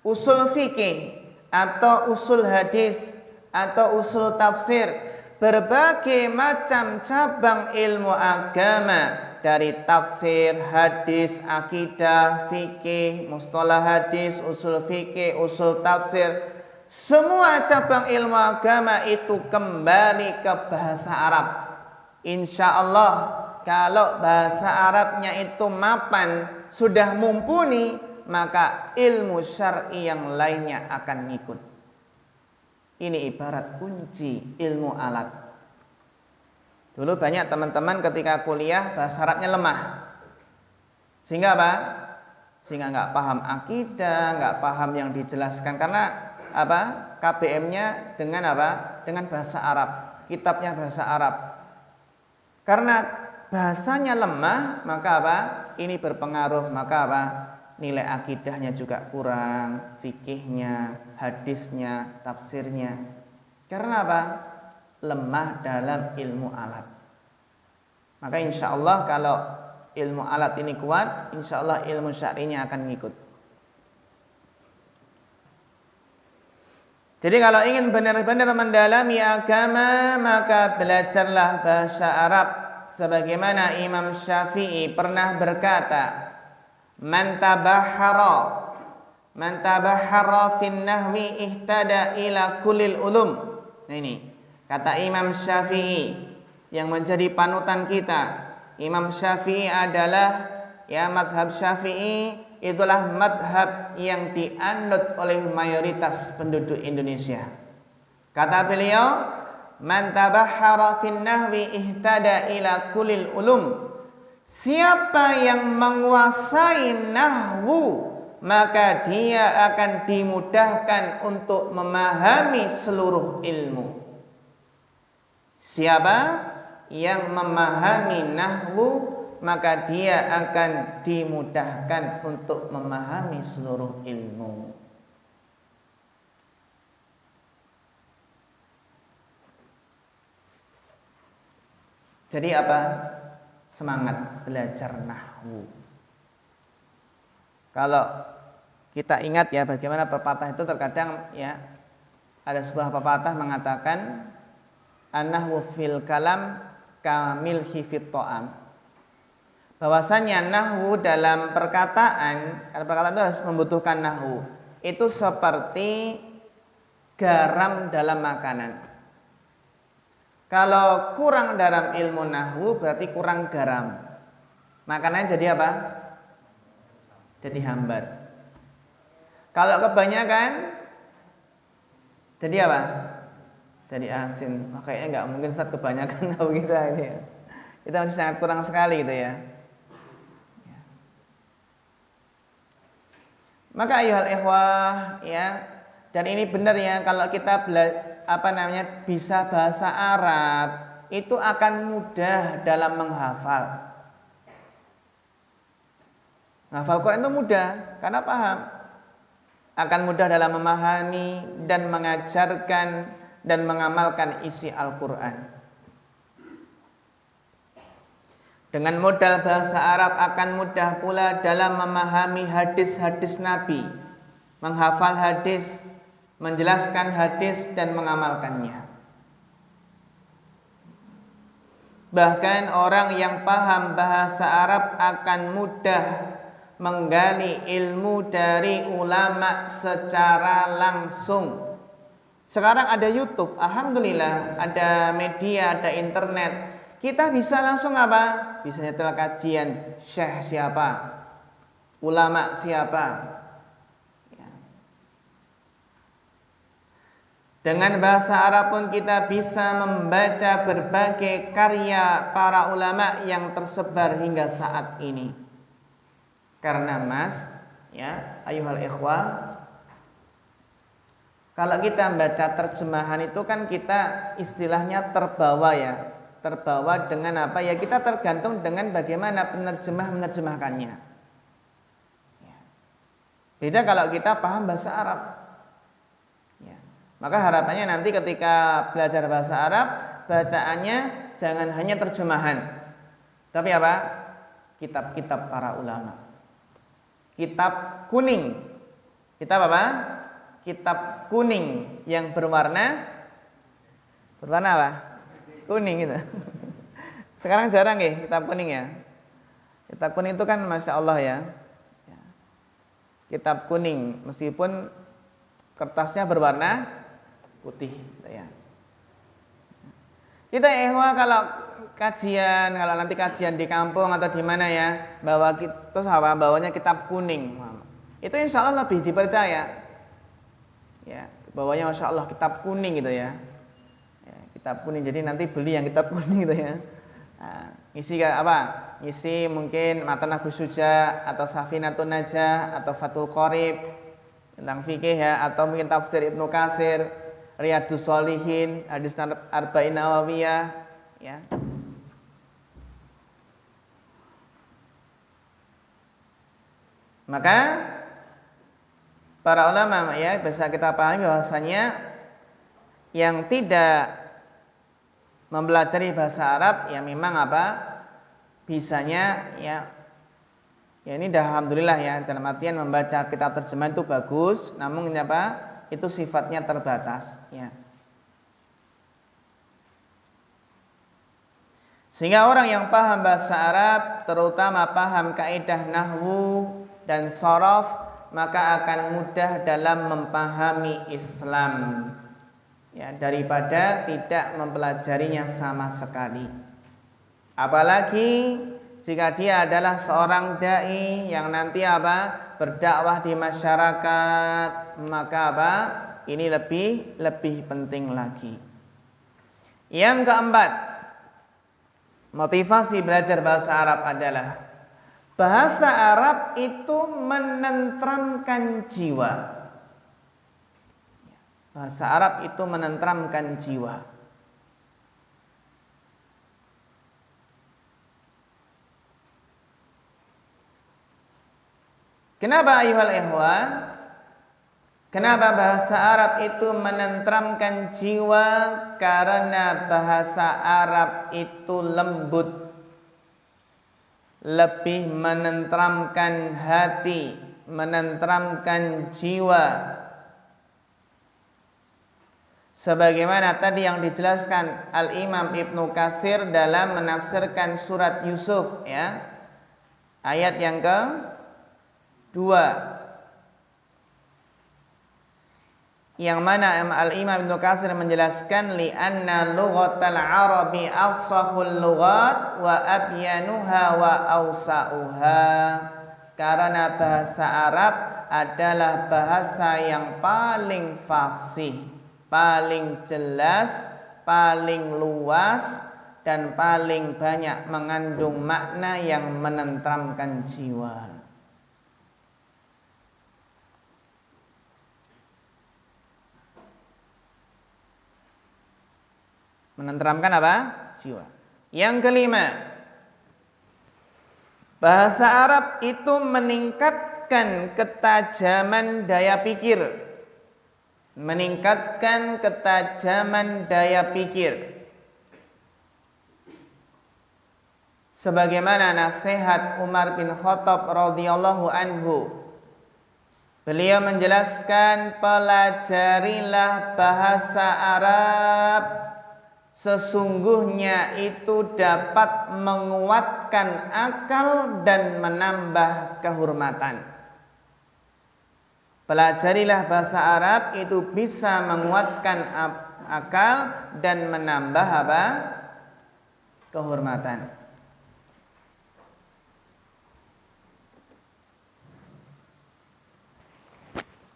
S1: usul fikih atau usul hadis atau usul tafsir, berbagai macam cabang ilmu agama, dari tafsir, hadis, akidah, fikih, mustalah hadis, usul fikih, usul tafsir, semua cabang ilmu agama itu kembali ke bahasa Arab. Insya Allah kalau bahasa Arabnya itu mapan, sudah mumpuni, maka ilmu syar'i yang lainnya akan ngikut. Ini ibarat kunci ilmu alat. Dulu banyak teman-teman ketika kuliah bahasa Arabnya lemah. Sehingga apa? Sehingga nggak paham akidah, nggak paham yang dijelaskan. Karena apa? KBM-nya dengan apa? Dengan bahasa Arab. Kitabnya bahasa Arab. Karena bahasanya lemah, maka apa? Ini berpengaruh, maka apa? Nilai akidahnya juga kurang, fikihnya, hadisnya, tafsirnya. Karena apa? Lemah dalam ilmu alat. Maka insya Allah kalau ilmu alat ini kuat, insya Allah ilmu syar'inya akan ngikut. Jadi kalau ingin benar-benar mendalami agama, maka belajarlah bahasa Arab. Sebagaimana Imam Syafi'i pernah berkata, Man tabahhara fin nahwi ihtada ila kulil ulum. Nah ini kata Imam Syafi'i yang menjadi panutan kita. Imam Syafi'i adalah madhab Syafi'i itulah madhab yang dianut oleh mayoritas penduduk Indonesia. Kata beliau, Man tabahhara fin nahwi ihtada ila kulil ulum. Siapa yang menguasai nahwu, maka dia akan dimudahkan untuk memahami seluruh ilmu. Siapa yang memahami nahwu, maka dia akan dimudahkan untuk memahami seluruh ilmu. Jadi apa? Semangat belajar nahwu. Kalau kita ingat ya bagaimana pepatah itu terkadang ya ada sebuah pepatah mengatakan an-nahwu fil kalam kamil hifit to'am. Bahwasanya nahwu dalam perkataan, karena perkataan itu harus membutuhkan nahwu. Itu seperti garam dalam makanan. Kalau kurang dalam ilmu nahwu berarti kurang garam. Makanannya jadi apa? Jadi hambar. Kalau kebanyakan jadi apa? Jadi asin. Makanya nggak mungkin saat kebanyakan nahwu kita ini ya. Kita masih sangat kurang sekali gitu ya. Maka ayuhal ikhwah ya, dan ini benar ya kalau kita bisa bahasa Arab itu akan mudah dalam menghafal. Menghafal Quran itu mudah karena paham. Akan mudah dalam memahami dan mengajarkan dan mengamalkan isi Al-Quran. Dengan modal bahasa Arab akan mudah pula dalam memahami hadis-hadis Nabi, menghafal hadis, menjelaskan hadis dan mengamalkannya. Bahkan orang yang paham bahasa Arab akan mudah menggali ilmu dari ulama secara langsung. Sekarang ada YouTube, alhamdulillah, ada media, ada internet. Kita bisa langsung apa? Bisa nyetel kajian syekh siapa, ulama siapa. Dengan bahasa Arab pun kita bisa membaca berbagai karya para ulama yang tersebar hingga saat ini. Karena mas, ya, ayuhal ikhwah, kalau kita membaca terjemahan itu kan kita istilahnya terbawa ya. Terbawa dengan apa? Ya kita tergantung dengan bagaimana penerjemah menerjemahkannya. Beda kalau kita paham bahasa Arab. Maka harapannya nanti ketika belajar bahasa Arab, bacaannya jangan hanya terjemahan, tapi apa? Kitab-kitab para ulama. Kitab kuning. Kitab apa? Kitab kuning yang berwarna apa? Kuning gitu. Sekarang jarang ya kitab kuning ya. Kitab kuning itu kan Masya Allah ya. Kitab kuning meskipun kertasnya berwarna putih ya. Kita kalau kajian, kalau nanti kajian di kampung atau di mana ya, terus bawanya kitab kuning. itu insya Allah lebih dipercaya. Ya, bawahnya masya Allah kitab kuning gitu ya. Ya, kitab kuning, jadi nanti beli yang kitab kuning gitu ya. Nah, isi apa? Isi mungkin Matan Abu Suja atau Safinatun Najah atau Fathul Qorib tentang fikih ya, atau mungkin tafsir Ibnu Katsir, Riyadhus Shalihin, hadis Arba'in Nawawiyah ya. Maka para ulama ya bisa kita pahami bahwasanya yang tidak mempelajari bahasa Arab ya memang apa bisanya ya ini dah alhamdulillah ya, dalam artian membaca kitab terjemahan itu bagus, namun apa itu sifatnya terbatas ya. Sehingga orang yang paham bahasa Arab, terutama paham kaidah nahwu dan shorof, maka akan mudah dalam memahami Islam ya, daripada tidak mempelajarinya sama sekali. Apalagi jika dia adalah seorang dai yang nanti apa berdakwah di masyarakat, maka apa ini lebih penting lagi. Yang keempat, motivasi belajar bahasa Arab adalah bahasa Arab itu menenteramkan jiwa. Bahasa Arab itu menenteramkan jiwa. Kenapa ayuhal ikhwan? Kenapa bahasa Arab itu menenteramkan jiwa? Karena bahasa Arab itu lembut, lebih menenteramkan hati, menenteramkan jiwa. Sebagaimana tadi yang dijelaskan Al-Imam Ibnu Katsir dalam menafsirkan surat Yusuf ya. Ayat yang ke-2. Yang mana Al-Imam Ibnu Katsir menjelaskan li'anna lughatal Arabi afsahul lughat wa abyanuha wa awsa'uha. Karena bahasa Arab adalah bahasa yang paling fasih, paling jelas, paling luas, dan paling banyak mengandung makna yang menenteramkan jiwa. Menenteramkan apa? Jiwa. Yang kelima, bahasa Arab itu meningkatkan ketajaman daya pikir. Meningkatkan ketajaman daya pikir. Sebagaimana nasihat Umar bin Khattab radhiyallahu anhu. Beliau menjelaskan, pelajarilah bahasa Arab, sesungguhnya itu dapat menguatkan akal dan menambah kehormatan. Pelajarilah bahasa Arab, itu bisa menguatkan akal dan menambah apa? Kehormatan.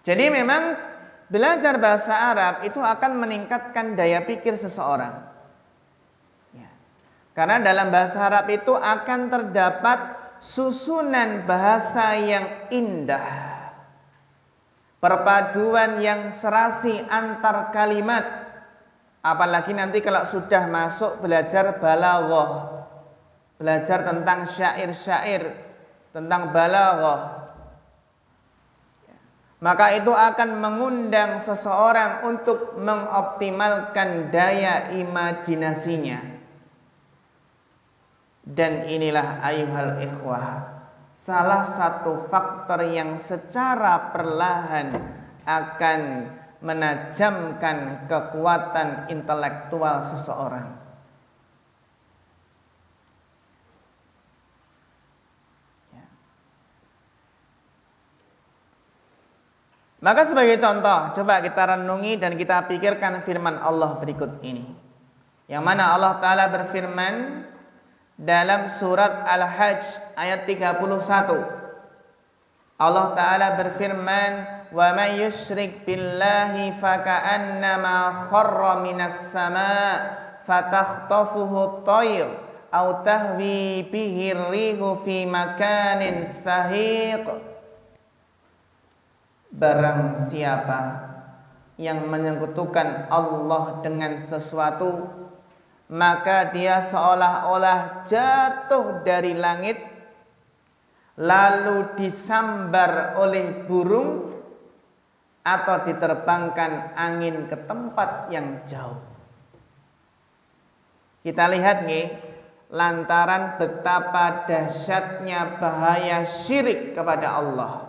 S1: Jadi memang belajar bahasa Arab itu akan meningkatkan daya pikir seseorang. Ya. Karena dalam bahasa Arab itu akan terdapat susunan bahasa yang indah. Perpaduan yang serasi antar kalimat. Apalagi nanti kalau sudah masuk belajar balaghah, belajar tentang syair-syair, tentang balaghah, maka itu akan mengundang seseorang untuk mengoptimalkan daya imajinasinya. Dan inilah ayuhal ikhwah, salah satu faktor yang secara perlahan akan menajamkan kekuatan intelektual seseorang. Maka sebagai contoh, coba kita renungi dan kita pikirkan firman Allah berikut ini. Yang mana Allah Ta'ala berfirman dalam surat Al-Hajj ayat 31. Allah Ta'ala berfirman, "Wa may yusyrik billahi faka'annama kharra minas sama' fatakhtafuhu at-tayr aw tahwi bihi ar-rihu fi makanin sahiq." Barang siapa yang menyekutukan Allah dengan sesuatu, maka dia seolah-olah jatuh dari langit lalu disambar oleh burung atau diterbangkan angin ke tempat yang jauh. Kita lihat nih, lantaran betapa dahsyatnya bahaya syirik kepada Allah,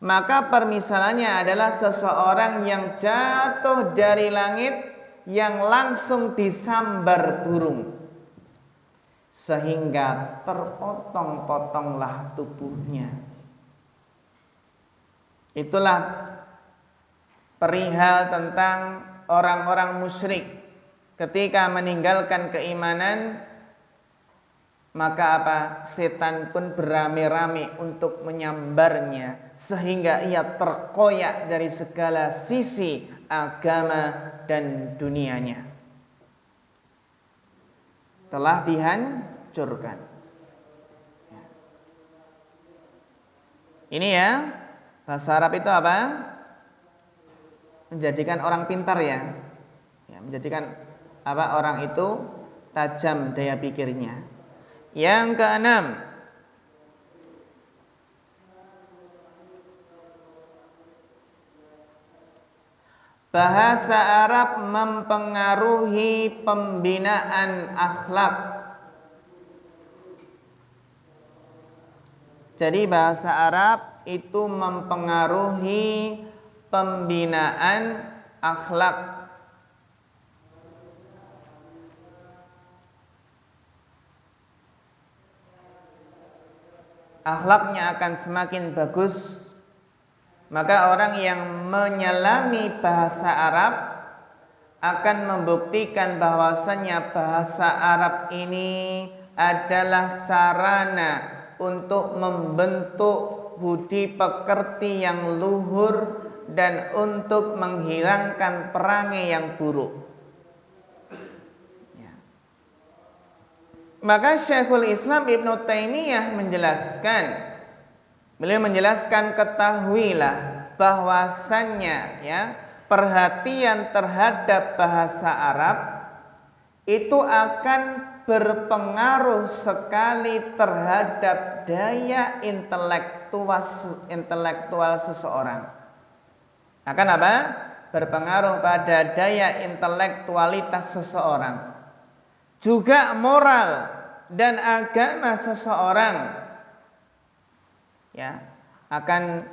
S1: maka permisalannya adalah seseorang yang jatuh dari langit yang langsung disambar burung sehingga terpotong-potonglah tubuhnya. Itulah perihal tentang orang-orang musyrik. Ketika meninggalkan keimanan, maka apa? Setan pun beramai-ramai untuk menyambarnya sehingga ia terkoyak dari segala sisi agama dan dunianya. Telah dihancurkan. Ini ya, bahasa Arab itu apa? Menjadikan orang pintar ya. Menjadikan apa? Orang itu tajam daya pikirnya. Yang keenam, bahasa Arab mempengaruhi pembinaan akhlak. Jadi bahasa Arab itu mempengaruhi pembinaan akhlak. Akhlaknya akan semakin bagus. Maka orang yang menyelami bahasa Arab akan membuktikan bahwasanya bahasa Arab ini adalah sarana untuk membentuk budi pekerti yang luhur dan untuk menghilangkan perangai yang buruk. Maka Syekhul Islam Ibnu Taimiyah menjelaskan, beliau menjelaskan, ketahuilah bahwasannya ya, perhatian terhadap bahasa Arab itu akan berpengaruh sekali terhadap daya intelektual seseorang. Akan apa? Berpengaruh pada daya intelektualitas seseorang. Juga moral dan agama seseorang ya akan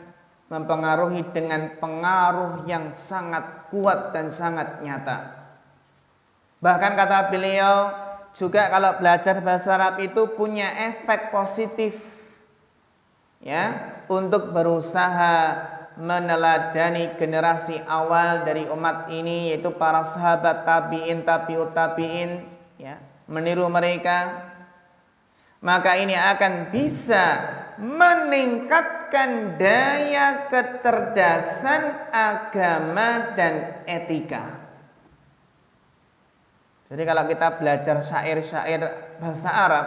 S1: mempengaruhi dengan pengaruh yang sangat kuat dan sangat nyata. Bahkan kata beliau, juga kalau belajar bahasa Arab itu punya efek positif ya untuk berusaha meneladani generasi awal dari umat ini, yaitu para sahabat tabi'in, tabi'ut tabi'in ya, meniru mereka. Maka ini akan bisa meningkatkan daya kecerdasan agama dan etika. Jadi kalau kita belajar syair-syair bahasa Arab,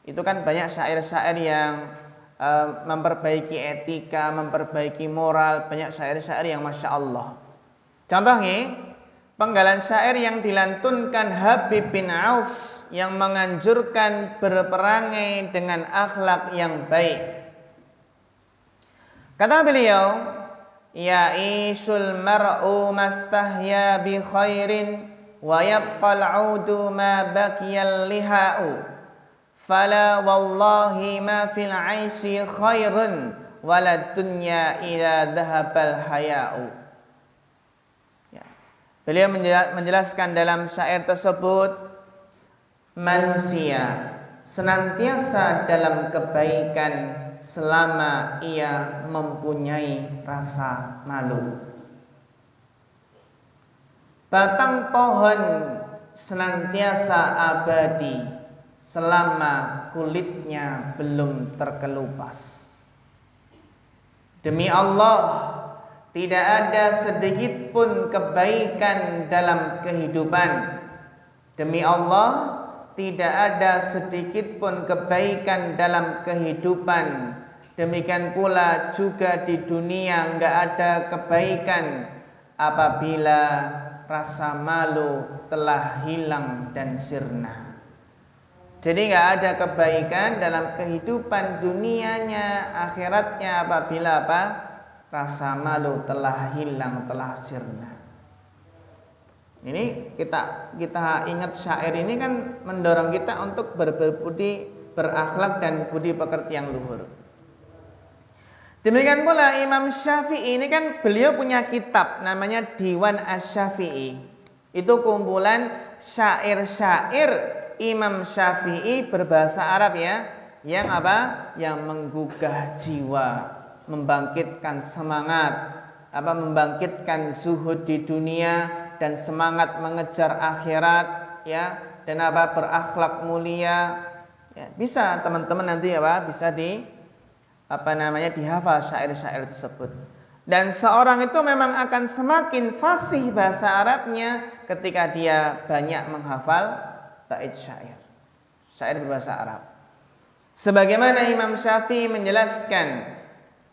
S1: itu kan banyak syair-syair yang memperbaiki etika, memperbaiki moral, banyak syair-syair yang Masya Allah. Contohnya, penggalan syair yang dilantunkan Habib bin Aus yang menganjurkan berperangai dengan akhlak yang baik. Kata beliau, Ya'ishul mar'u mastahya bi khairin wa yabqal 'udu ma baqiyal liha'u fala wallahi ma fil 'aishi khairun walad dunya ila dhahabal haya'u. Beliau menjelaskan dalam syair tersebut, manusia senantiasa dalam kebaikan selama ia mempunyai rasa malu. Batang pohon senantiasa abadi selama kulitnya belum terkelupas. Demi Allah, tidak ada sedikit pun kebaikan dalam kehidupan. Demi Allah, tidak ada sedikit pun kebaikan dalam kehidupan. Demikian pula juga di dunia enggak ada kebaikan apabila rasa malu telah hilang dan sirna. Jadi enggak ada kebaikan dalam kehidupan dunianya, akhiratnya apabila apa? Rasa malu telah hilang, telah sirna. Ini kita ingat syair ini kan mendorong kita untuk berbudi, berakhlak dan budi pekerti yang luhur. Demikian pula Imam Syafi'i ini kan beliau punya kitab namanya Diwan Asy-Syafi'i. Itu kumpulan syair-syair Imam Syafi'i berbahasa Arab ya, yang apa? Yang menggugah jiwa, membangkitkan semangat, membangkitkan zuhud di dunia dan semangat mengejar akhirat ya, dan berakhlak mulia ya. Bisa teman-teman nanti bisa dihafal syair-syair tersebut. Dan seorang itu memang akan semakin fasih bahasa Arabnya ketika dia banyak menghafal bait syair berbahasa Arab. Sebagaimana Imam Syafi'i menjelaskan,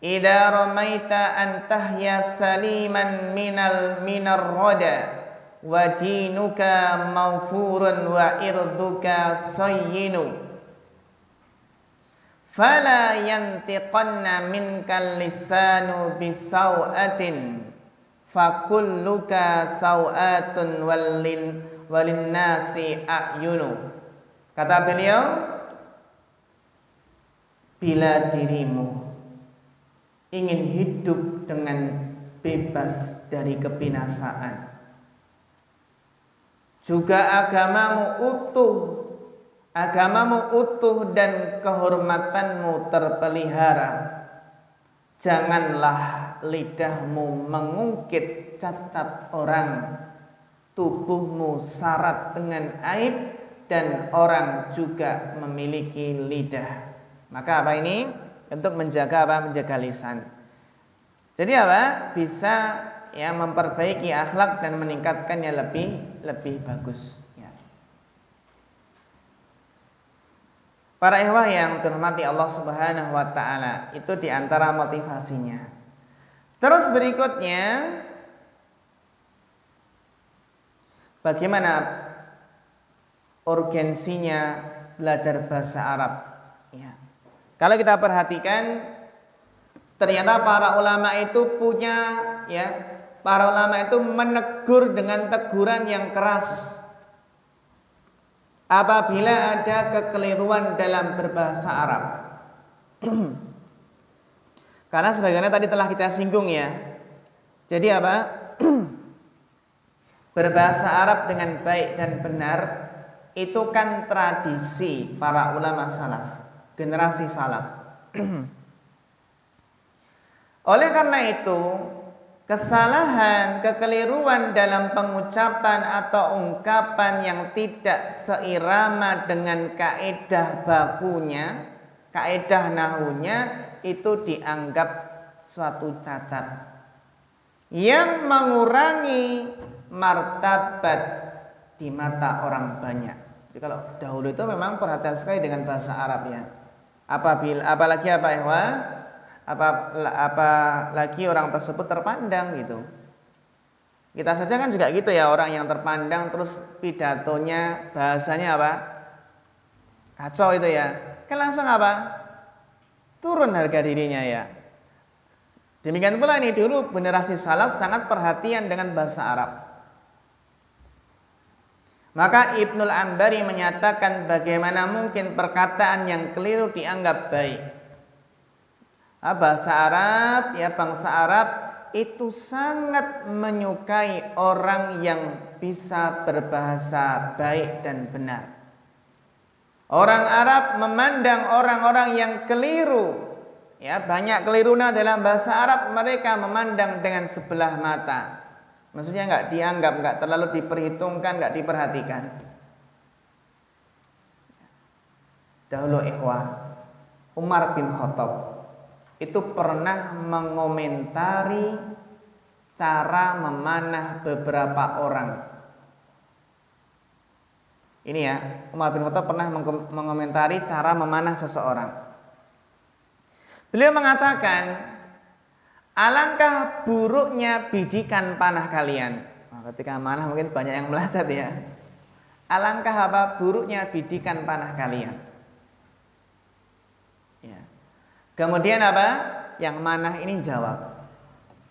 S1: idza ramaita an tahya saliman minar rada wa dinuka mawfurun wa irduka sayyinu fala yantiqanna minkal lisanu bisau'atin fakulluka sau'atun walin nasi a'yunu. Kata beliau, bila dirimu ingin hidup dengan bebas dari kebinasaan, juga agamamu utuh dan kehormatanmu terpelihara, janganlah lidahmu mengungkit cacat orang, tubuhmu syarat dengan aib dan orang juga memiliki lidah. Maka ini? Untuk menjaga menjaga lisan. Jadi bisa ya memperbaiki akhlak dan meningkatkannya lebih bagus ya. Para ikhwah yang dirahmati Allah Subhanahu wa taala, itu diantara motivasinya. Terus berikutnya, bagaimana urgensinya belajar bahasa Arab ya. Kalau kita perhatikan, ternyata para ulama itu menegur dengan teguran yang keras apabila ada kekeliruan dalam berbahasa Arab. Karena sebagaimana tadi telah kita singgung ya. Jadi berbahasa Arab dengan baik dan benar itu kan tradisi para ulama salaf, generasi salaf. Oleh karena itu, kesalahan, kekeliruan dalam pengucapan atau ungkapan yang tidak seirama dengan kaidah bakunya, kaidah nahunya, itu dianggap suatu cacat yang mengurangi martabat di mata orang banyak. Jadi kalau dahulu itu memang perhatian sekali dengan bahasa Arab ya. Apalagi orang tersebut terpandang gitu. Kita saja kan juga gitu ya, orang yang terpandang terus pidatonya bahasanya kacau itu ya. Kan langsung turun harga dirinya ya. Demikian pula ini dulu generasi salaf sangat perhatian dengan bahasa Arab. Maka Ibnul Ambari menyatakan bagaimana mungkin perkataan yang keliru dianggap baik. Bahasa Arab ya, bangsa Arab itu sangat menyukai orang yang bisa berbahasa baik dan benar. Orang Arab memandang orang-orang yang keliru, ya banyak kelirunya dalam bahasa Arab, mereka memandang dengan sebelah mata. Maksudnya nggak dianggap, nggak terlalu diperhitungkan, nggak diperhatikan. Dahulu ikhwah, Umar bin Khattab itu pernah mengomentari cara memanah beberapa orang. Ini ya, Umar bin Khattab pernah mengomentari cara memanah seseorang. Beliau mengatakan, alangkah buruknya bidikan panah kalian. Nah, ketika manah mungkin banyak yang meleset ya. Alangkah apa buruknya bidikan panah kalian. Ya. Kemudian apa? Yang manah ini jawab,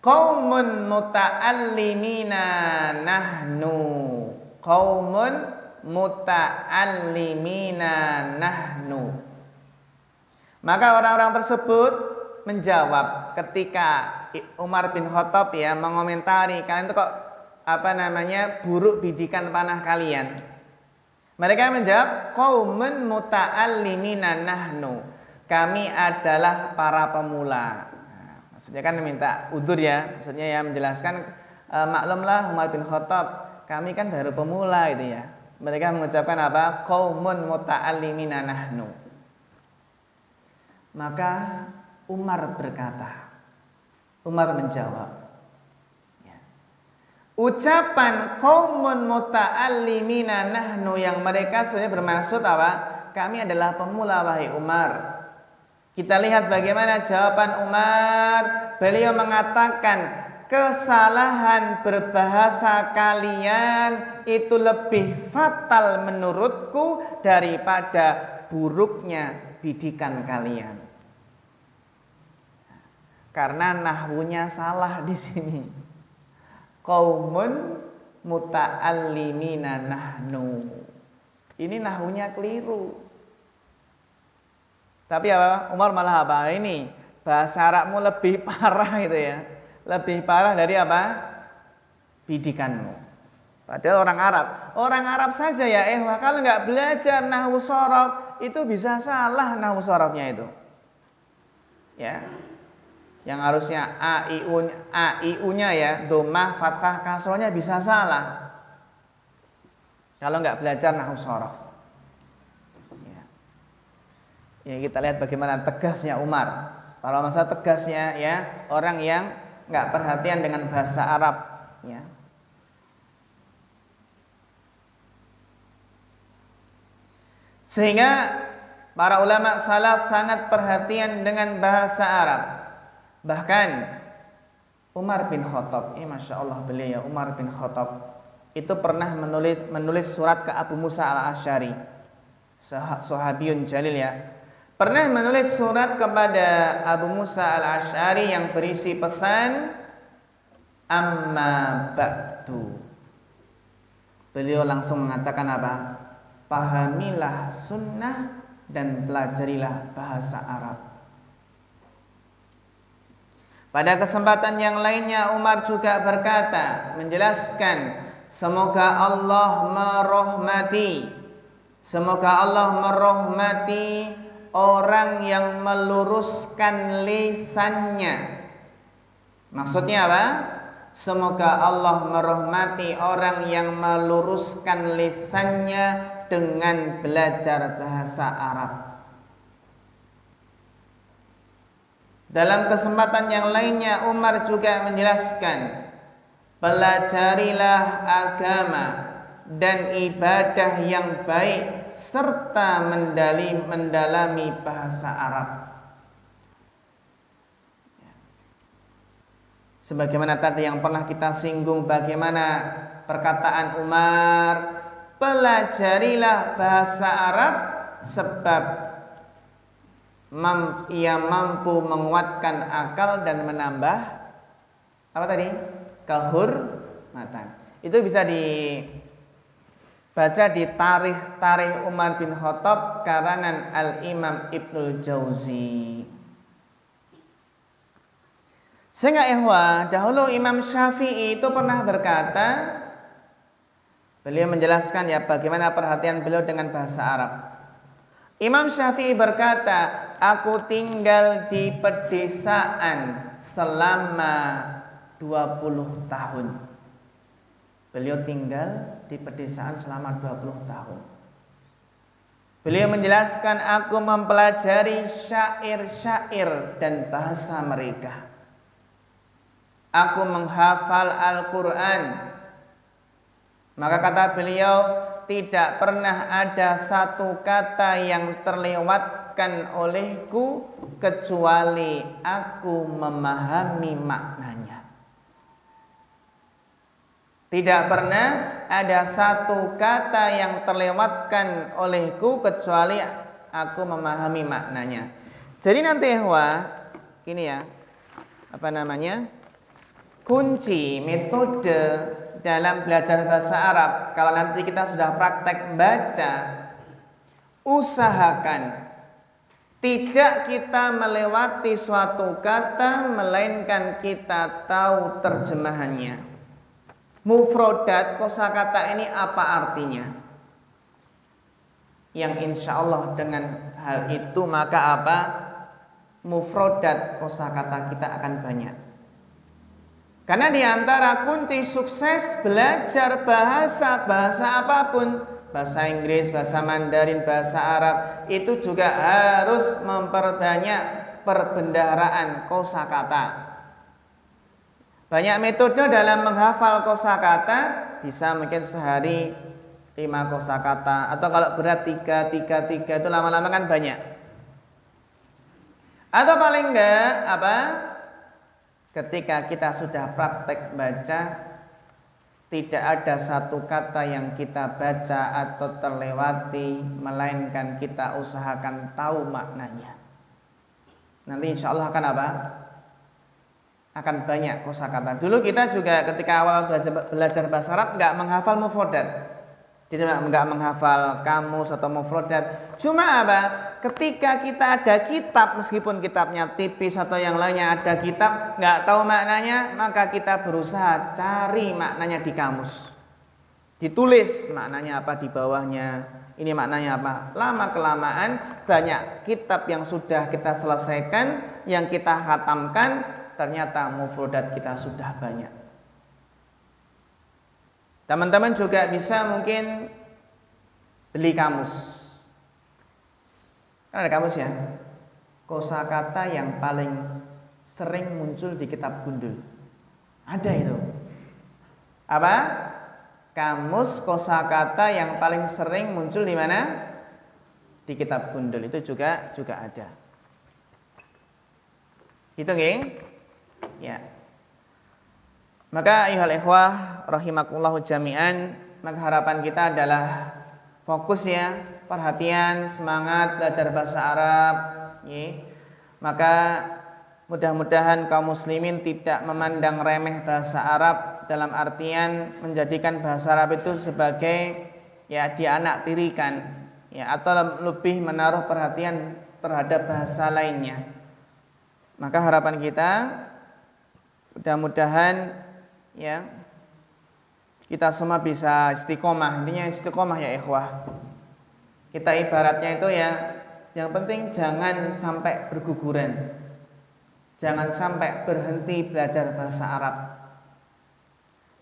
S1: qaumun muta'allimina nahnu. Qaumun muta'allimina nahnu. Maka orang-orang tersebut menjawab ketika Umar bin Khattab ya mengomentari, kalian itu kok buruk bidikan panah kalian. Mereka menjawab, qaumun muta'allimina nahnu. Kami adalah para pemula. Nah, maksudnya kan minta udzur ya, maksudnya ya menjelaskan maklumlah Umar bin Khattab, kami kan baru pemula itu ya. Mereka mengucapkan apa? Qaumun muta'allimina nahnu. Maka Umar berkata, Umar menjawab, ucapan qaumun muta'allimina nahnu yang mereka sebenarnya bermaksud apa? Kami adalah pemula wahai Umar. Kita lihat bagaimana jawaban Umar. Beliau mengatakan, kesalahan berbahasa kalian itu lebih fatal menurutku daripada buruknya bidikan kalian. Karena nahwunya salah di sini. Qaumun muta'allimina nahnu. Ini nahwunya keliru. Tapi apa? Umar malah apa? Ini bahasa Arabmu lebih parah itu ya. Lebih parah dari apa? Bidikanmu. Padahal orang Arab. Orang Arab saja ya kalau nggak belajar nahwu shorof itu bisa salah nahwu shorofnya itu. Ya. Yang harusnya a-i-u-nya ya, dhammah, fathah, kasrohnya bisa salah kalau nggak belajar nahwu shorof. Ya, kita lihat bagaimana tegasnya Umar. Kalau masa tegasnya ya orang yang nggak perhatian dengan bahasa Arab. Ya. Sehingga para ulama salaf sangat perhatian dengan bahasa Arab. Bahkan Umar bin Khattab, Masya Allah beliau Umar bin Khattab itu pernah menulis surat ke Abu Musa al-Asy'ari, sahabiyun jalil ya. Pernah menulis surat kepada Abu Musa al-Asy'ari yang berisi pesan, amma ba'du. Beliau langsung mengatakan apa? Pahamilah sunnah dan pelajarilah bahasa Arab. Pada kesempatan yang lainnya Umar juga berkata, menjelaskan, semoga Allah merahmati orang yang meluruskan lisannya. Maksudnya apa? Semoga Allah merahmati orang yang meluruskan lisannya dengan belajar bahasa Arab. Dalam kesempatan yang lainnya Umar juga menjelaskan, pelajarilah agama dan ibadah yang baik serta mendalami bahasa Arab. Sebagaimana tadi yang pernah kita singgung, bagaimana perkataan Umar, pelajarilah bahasa Arab sebab ia mampu menguatkan akal dan menambah apa tadi? Kehormatan. Itu bisa dibaca di Tarikh Umar bin Khattab karangan Al-Imam Ibnul Jauzi. Sehingga dahulu Imam Syafi'i itu pernah berkata, beliau menjelaskan ya bagaimana perhatian beliau dengan bahasa Arab. Imam Syafi'i berkata, aku tinggal di pedesaan selama 20 tahun. Beliau tinggal di pedesaan selama 20 tahun. Beliau menjelaskan, aku mempelajari syair-syair dan bahasa mereka. Aku menghafal Al-Quran. Maka kata beliau, tidak pernah ada satu kata yang terlewatkan olehku kecuali aku memahami maknanya. Tidak pernah ada satu kata yang terlewatkan olehku kecuali aku memahami maknanya. Jadi nanti gini ya, kunci metode dalam belajar bahasa Arab, kalau nanti kita sudah praktek baca, usahakan tidak kita melewati suatu kata melainkan kita tahu terjemahannya. Mufrodat kosakata ini apa artinya? Yang insya Allah dengan hal itu maka mufrodat kosakata kita akan banyak. Karena di antara kunci sukses belajar bahasa apapun, bahasa Inggris, bahasa Mandarin, bahasa Arab, itu juga harus memperbanyak perbendaharaan kosakata. Banyak metode dalam menghafal kosakata, bisa mungkin sehari 5 kosakata, atau kalau berat 3 itu lama-lama kan banyak. Atau paling enggak ketika kita sudah praktek baca, tidak ada satu kata yang kita baca atau terlewati, melainkan kita usahakan tahu maknanya. Nanti insya Allah akan akan banyak kosakata. Dulu kita juga ketika awal belajar bahasa Arab nggak menghafal mufrodat, tidak nggak menghafal kamus atau mufrodat. Cuma ketika kita ada kitab, meskipun kitabnya tipis atau yang lainnya ada kitab, nggak tahu maknanya, maka kita berusaha cari maknanya di kamus. Ditulis maknanya apa di bawahnya, ini maknanya apa. Lama kelamaan banyak kitab yang sudah kita selesaikan, yang kita khatamkan, ternyata mufrodat kita sudah banyak. Teman-teman juga bisa mungkin beli kamus. Kan ada kamus ya. Kosakata yang paling sering muncul di kitab gundul. Ada itu. Kamus kosakata yang paling sering muncul di mana? Di kitab gundul itu juga ada. Itu nggih? Ya. Maka ayyuhal ikhwah rahimakumullah jami'an, maka harapan kita adalah fokus ya, perhatian, semangat belajar bahasa Arab, ya. Maka mudah-mudahan kaum muslimin tidak memandang remeh bahasa Arab dalam artian menjadikan bahasa Arab itu sebagai ya dianaktirikan, ya, atau lebih menaruh perhatian terhadap bahasa lainnya. Maka harapan kita mudah-mudahan ya kita semua bisa istiqomah. Intinya istiqomah ya ikhwah. Kita ibaratnya itu ya, yang penting jangan sampai berguguran. Jangan sampai berhenti belajar bahasa Arab.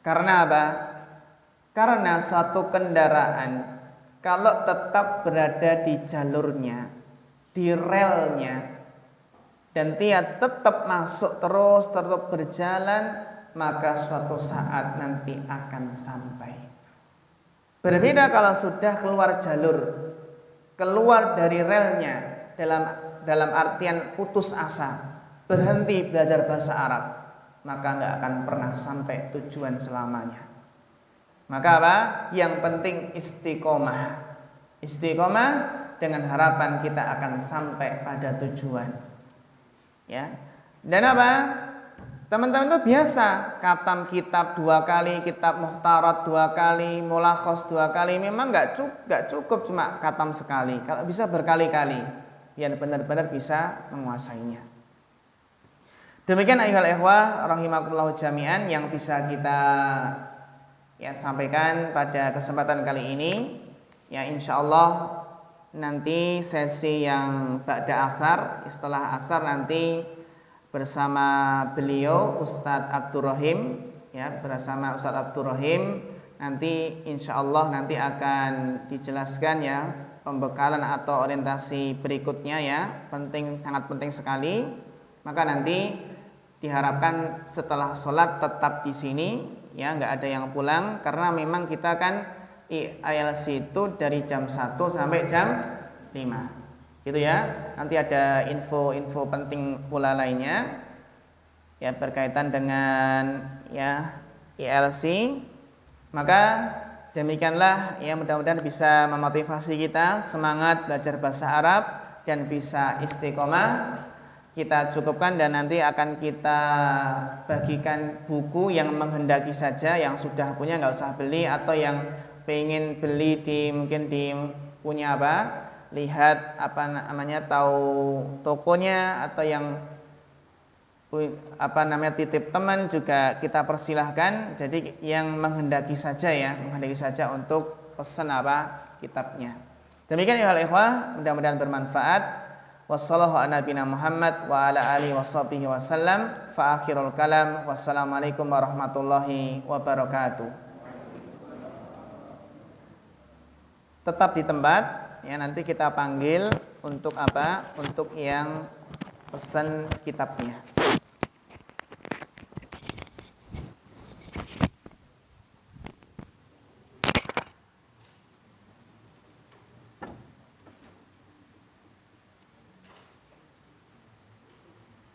S1: Karena Karena suatu kendaraan kalau tetap berada di jalurnya, di relnya, dan dia tetap masuk terus berjalan, maka suatu saat nanti akan sampai. Berbeda kalau sudah keluar jalur, keluar dari relnya, dalam artian putus asa, berhenti belajar bahasa Arab, maka nggak akan pernah sampai tujuan selamanya. Maka yang penting istiqomah. Istiqomah dengan harapan kita akan sampai pada tujuan. Ya. Dan teman-teman itu biasa khatam kitab 2 kali, kitab muhtarat 2 kali, mulakhos 2 kali. Memang nggak cukup cuma khatam sekali. Kalau bisa berkali-kali, biar benar-benar bisa menguasainya. Demikian ayyuhal ikhwah rahimakumullah jami'an yang bisa kita ya sampaikan pada kesempatan kali ini. Ya insyaallah nanti sesi yang ba'da asar, setelah asar nanti bersama beliau Ustadz Abdurrahim, ya, bersama Ustadz Abdurrahim nanti insyaallah nanti akan dijelaskan ya pembekalan atau orientasi berikutnya ya, sangat penting sekali. Maka nanti diharapkan setelah sholat tetap di sini ya, nggak ada yang pulang, karena memang kita kan IELTS itu dari jam 1 sampai jam 5 gitu ya. Nanti ada info penting pula lainnya ya berkaitan dengan ya IELTS. Maka demikianlah ya, mudah-mudahan bisa memotivasi kita semangat belajar bahasa Arab dan bisa istiqomah. Kita cukupkan dan nanti akan kita bagikan buku yang menghendaki saja, yang sudah punya nggak usah beli, atau yang pengen beli mungkin punya lihat tahu tokonya, atau yang titip teman juga kita persilahkan. Jadi yang menghendaki saja ya, untuk pesan kitabnya. Demikian ya ikhwah, mudah-mudahan bermanfaat. Wassallallahu ala nabiyina Muhammad wa ala alihi washabbihi wasallam. Fa akhirul kalam, wassalamualaikum warahmatullahi wabarakatuh. Tetap di tempat ya, nanti kita panggil untuk untuk yang pesan kitabnya.